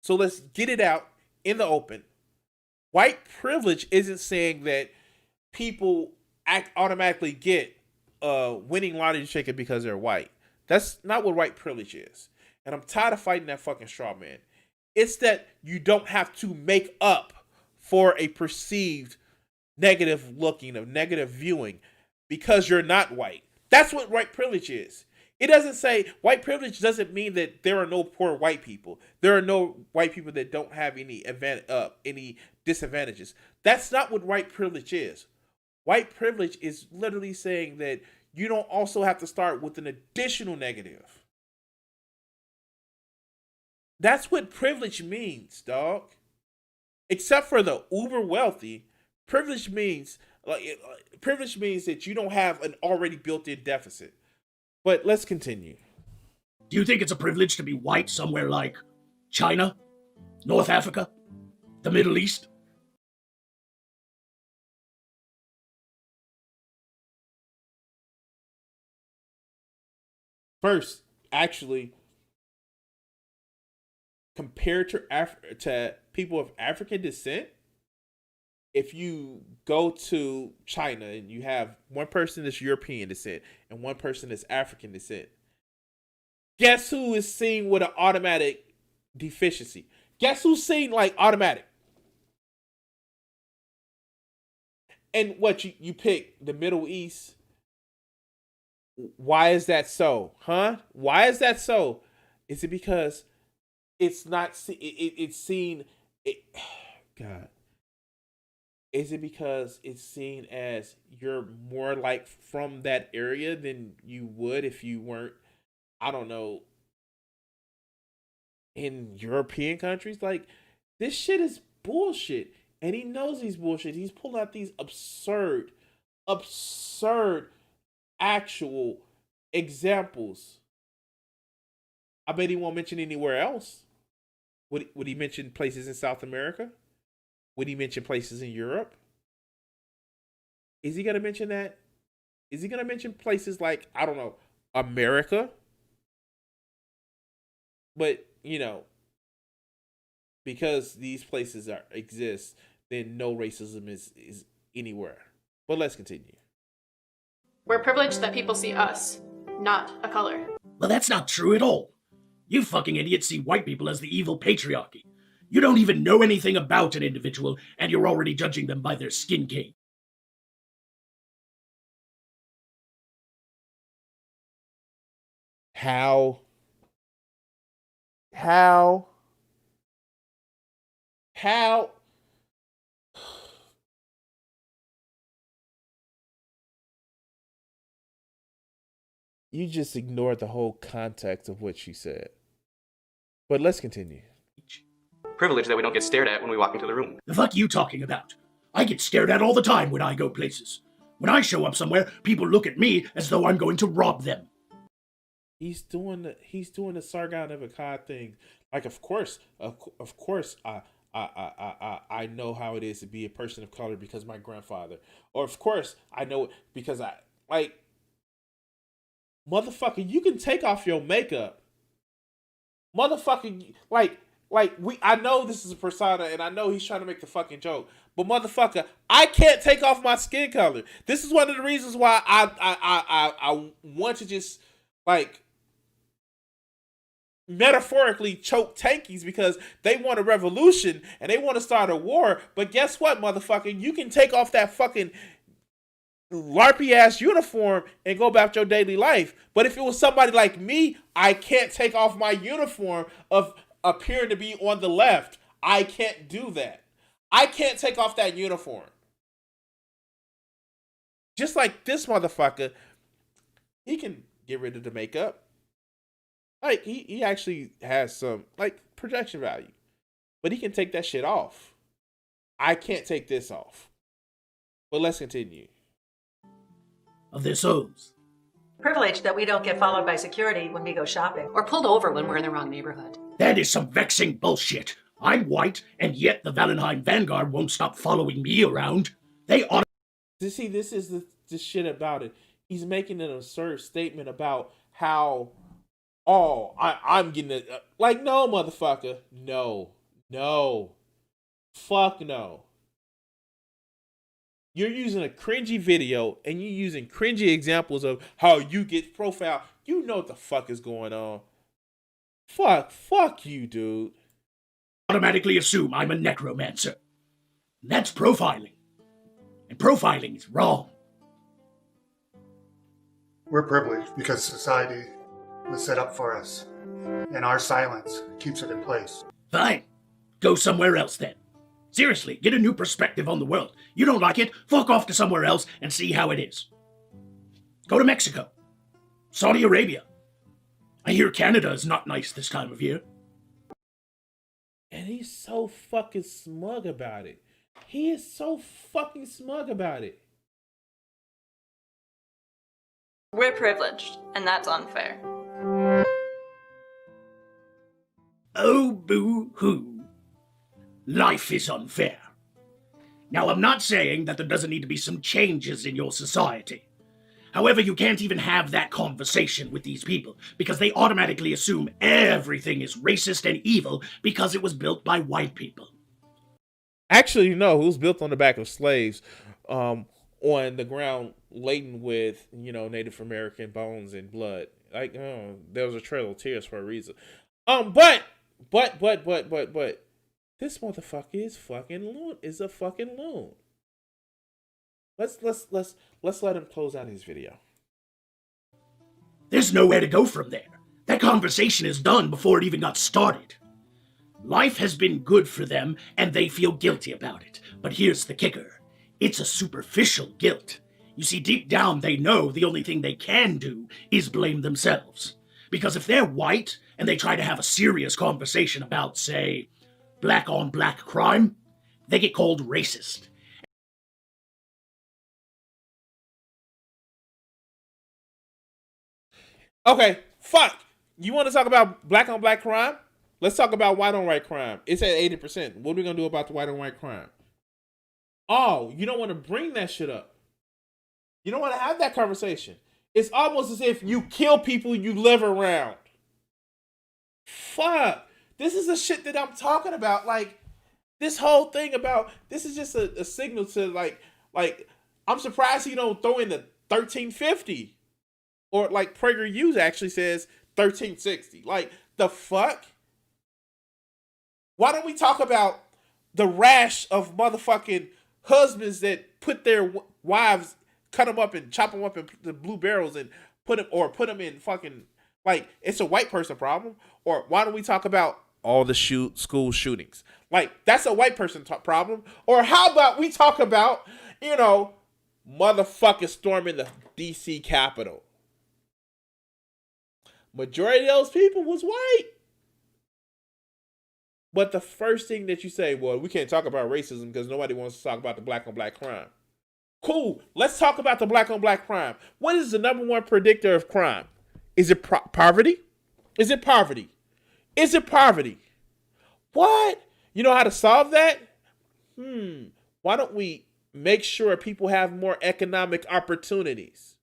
So let's get it out in the open. White privilege isn't saying that people automatically get winning lottery ticket because they're white. That's not what white privilege is. And I'm tired of fighting that fucking straw man. It's that you don't have to make up for a perceived negative looking, of negative viewing because you're not white. That's what white privilege is. It doesn't say, white privilege doesn't mean that there are no poor white people. There are no white people that don't have any disadvantages. That's not what white privilege is. White privilege is literally saying that you don't also have to start with an additional negative. That's what privilege means, dog. Except for the uber wealthy, privilege means that you don't have an already built-in deficit. But let's continue. Do you think it's a privilege to be white somewhere like China, North Africa, the Middle East? First, actually, compared to people of African descent, if you go to China and you have one person that's European descent and one person that's African descent, guess who is seen with an automatic deficiency? Guess who's seen like automatic? And what you pick the Middle East. Why is that so? Huh? Why is that so? Is it because it's not it's seen God. Is it because it's seen as you're more like from that area than you would if you weren't, I don't know, in European countries? Like, this shit is bullshit. And he knows he's bullshit. He's pulling out these absurd actual examples. I bet he won't mention anywhere else. Would he mention places in South America? Would he mention places in Europe? Is he going to mention that? Is he going to mention places like, I don't know, America? But, you know, because these places exist, then no racism is anywhere. But let's continue. We're privileged that people see us, not a color. Well, that's not true at all. You fucking idiots see white people as the evil patriarchy. You don't even know anything about an individual, and you're already judging them by their skin cane. How you just ignored the whole context of what she said. But let's continue. Privilege that we don't get stared at when we walk into the room. The fuck you talking about? I get stared at all the time when I go places. When I show up somewhere, people look at me as though I'm going to rob them. He's doing the Sargon of Akkad thing. Like, of course, I know how it is to be a person of color because of my grandfather. Or of course, I know it because I like. Motherfucker, you can take off your makeup. Motherfucker, I know this is a persona and I know he's trying to make the fucking joke. But motherfucker, I can't take off my skin color. This is one of the reasons why I want to just like metaphorically choke tankies, because they want a revolution and they want to start a war. But guess what, motherfucker? You can take off that fucking LARPy ass uniform and go about your daily life. But if it was somebody like me, I can't take off my uniform of appearing to be on the left. I can't do that. I can't take off that uniform. Just like this motherfucker, he can get rid of the makeup. Like, he actually has some, like, projection value. But he can take that shit off. I can't take this off. But let's continue. Of their souls. Privilege that we don't get followed by security when we go shopping. Or pulled over when we're in the wrong neighborhood. That is some vexing bullshit. I'm white, and yet the Valentine Vanguard won't stop following me around. They ought to see, this is the shit about it. He's making an absurd statement about how, oh, I'm getting it. Like, no, motherfucker. No. Fuck no. You're using a cringy video and you're using cringy examples of how you get profiled. You know what the fuck is going on. Fuck you, dude. automatically assume I'm a necromancer. That's profiling. And profiling is wrong. We're privileged because society was set up for us, and our silence keeps it in place. Fine. Go somewhere else then. Seriously, get a new perspective on the world. You don't like it? Fuck off to somewhere else and see how it is. Go to Mexico. Saudi Arabia. I hear Canada is not nice this time of year. And he's so fucking smug about it. He is so fucking smug about it. We're privileged, and that's unfair. Oh, boo-hoo. Life is unfair. Now, I'm not saying that there doesn't need to be some changes in your society. However, you can't even have that conversation with these people because they automatically assume everything is racist and evil because it was built by white people. Actually, no, it was built on the back of slaves, on the ground laden with, Native American bones and blood. Like, there was a trail of tears for a reason. But this motherfucker is a fucking loon. Let's let him close out his video. There's nowhere to go from there. That conversation is done before it even got started. Life has been good for them, and they feel guilty about it. But here's the kicker. It's a superficial guilt. You see, deep down, they know the only thing they can do is blame themselves. Because if they're white, and they try to have a serious conversation about, say, black-on-black crime, they get called racist. Okay, fuck. You want to talk about black-on-black crime? Let's talk about white-on-white crime. It's at 80%. What are we going to do about the white-on-white crime? Oh, you don't want to bring that shit up. You don't want to have that conversation. It's almost as if you kill people you live around. Fuck. This is the shit that I'm talking about. Like, this whole thing about, this is just a signal to, like, I'm surprised he don't throw in the 1350. Or, like, PragerU actually says 1360. Like, the fuck? Why don't we talk about the rash of motherfucking husbands that put their wives, cut them up and chop them up in the blue barrels and put them in fucking, like, it's a white person problem? Or why don't we talk about all the school shootings? Like, that's a white person problem. Or how about we talk about, motherfuckers storming the DC Capitol? Majority of those people was white. But the first thing that you say, well, we can't talk about racism because nobody wants to talk about the black-on-black crime. Cool. Let's talk about the black-on-black crime. What is the number one predictor of crime? Is it poverty? Is it poverty? Is it poverty? What? You know how to solve that? Why don't we make sure people have more economic opportunities?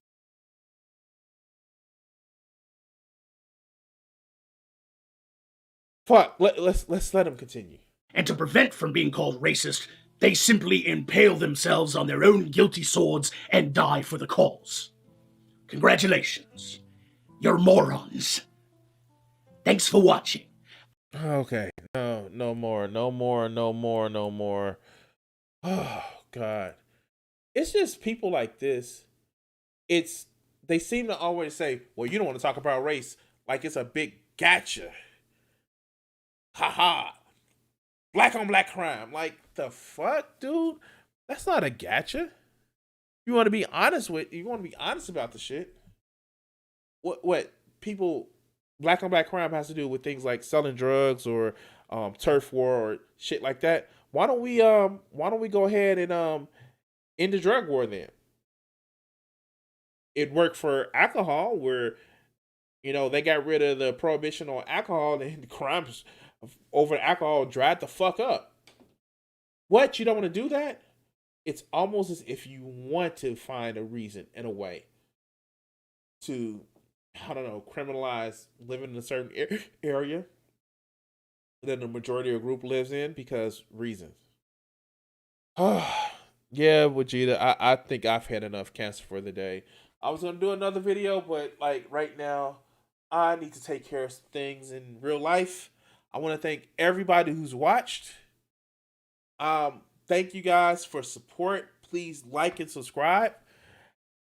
Fuck, let's let him continue. And to prevent from being called racist, they simply impale themselves on their own guilty swords and die for the cause. Congratulations. You're morons. Thanks for watching. Okay. No more. Oh, God. It's just people like this. They seem to always say, well, you don't want to talk about race like it's a big gotcha. Haha. Black on black crime. Like, the fuck, dude? That's not a gotcha. You want to be honest about the shit. What people, black on black crime has to do with things like selling drugs or turf war or shit like that. Why don't we go ahead and end the drug war then? It worked for alcohol where, they got rid of the prohibition on alcohol and the crimes over alcohol dried the fuck up. What? You don't want to do that? It's almost as if you want to find a reason and a way to, criminalize living in a certain area that the majority of the group lives in because reasons. Yeah, Vegeta, I think I've had enough cancer for the day. I was going to do another video, but right now, I need to take care of some things in real life. I want to thank everybody who's watched. Thank you guys for support. Please like and subscribe.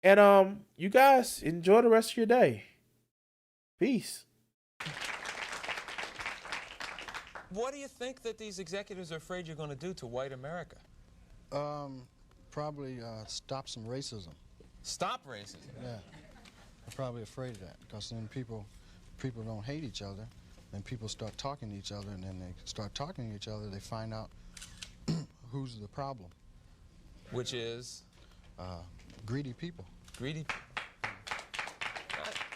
And you guys enjoy the rest of your day. Peace. What do you think that these executives are afraid you're going to do to white America? Probably stop some racism. Stop racism? Yeah. I'm probably afraid of that because then people don't hate each other. Then people start talking to each other, and then they start talking to each other, they find out who's the problem. Which is? Greedy people. Greedy?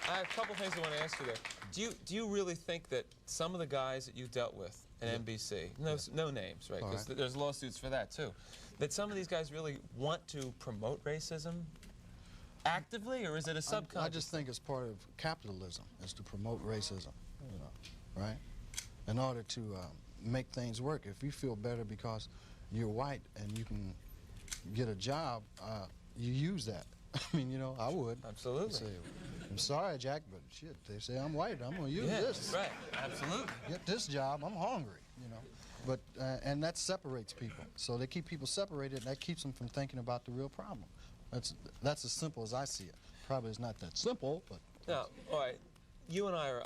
I have a couple things I want to ask you there. Do you really think that some of the guys that you dealt with at NBC, no names, right? Because there's lawsuits for that too, that some of these guys really want to promote racism actively, or is it a subconscious? I just think it's part of capitalism, is to promote racism, you know, right? In order to make things work. If you feel better because you're white and you can get a job, you use that. I mean, you know, I would. Absolutely. Say, I'm sorry, Jack, but shit, they say I'm white. I'm going to use this. Right, absolutely. Get this job. I'm hungry, you know. But, and that separates people. So they keep people separated, and that keeps them from thinking about the real problem. That's as simple as I see it. Probably it's not that simple, but... Now, all right, you and I are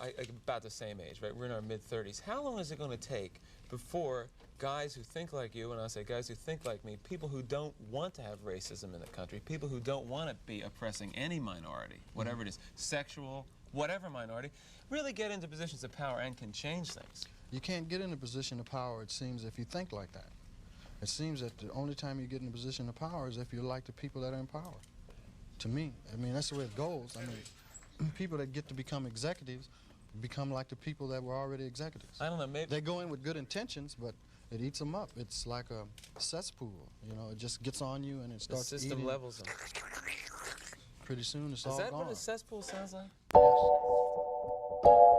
about the same age, right? We're in our mid-30s. How long is it going to take before guys who think like you, and I say guys who think like me, people who don't want to have racism in the country, people who don't want to be oppressing any minority, whatever it is, sexual, whatever minority, really get into positions of power and can change things? You can't get in a position of power, it seems, if you think like that. It seems that the only time you get in a position of power is if you're like the people that are in power. To me, I mean, that's the way it goes. I mean, people that get to become executives become like the people that were already executives. I don't know, maybe... They go in with good intentions, but it eats them up. It's like a cesspool, you know, it just gets on you and it starts eating. The system levels them. Pretty soon it's all gone. Is that what a cesspool sounds like? Yes.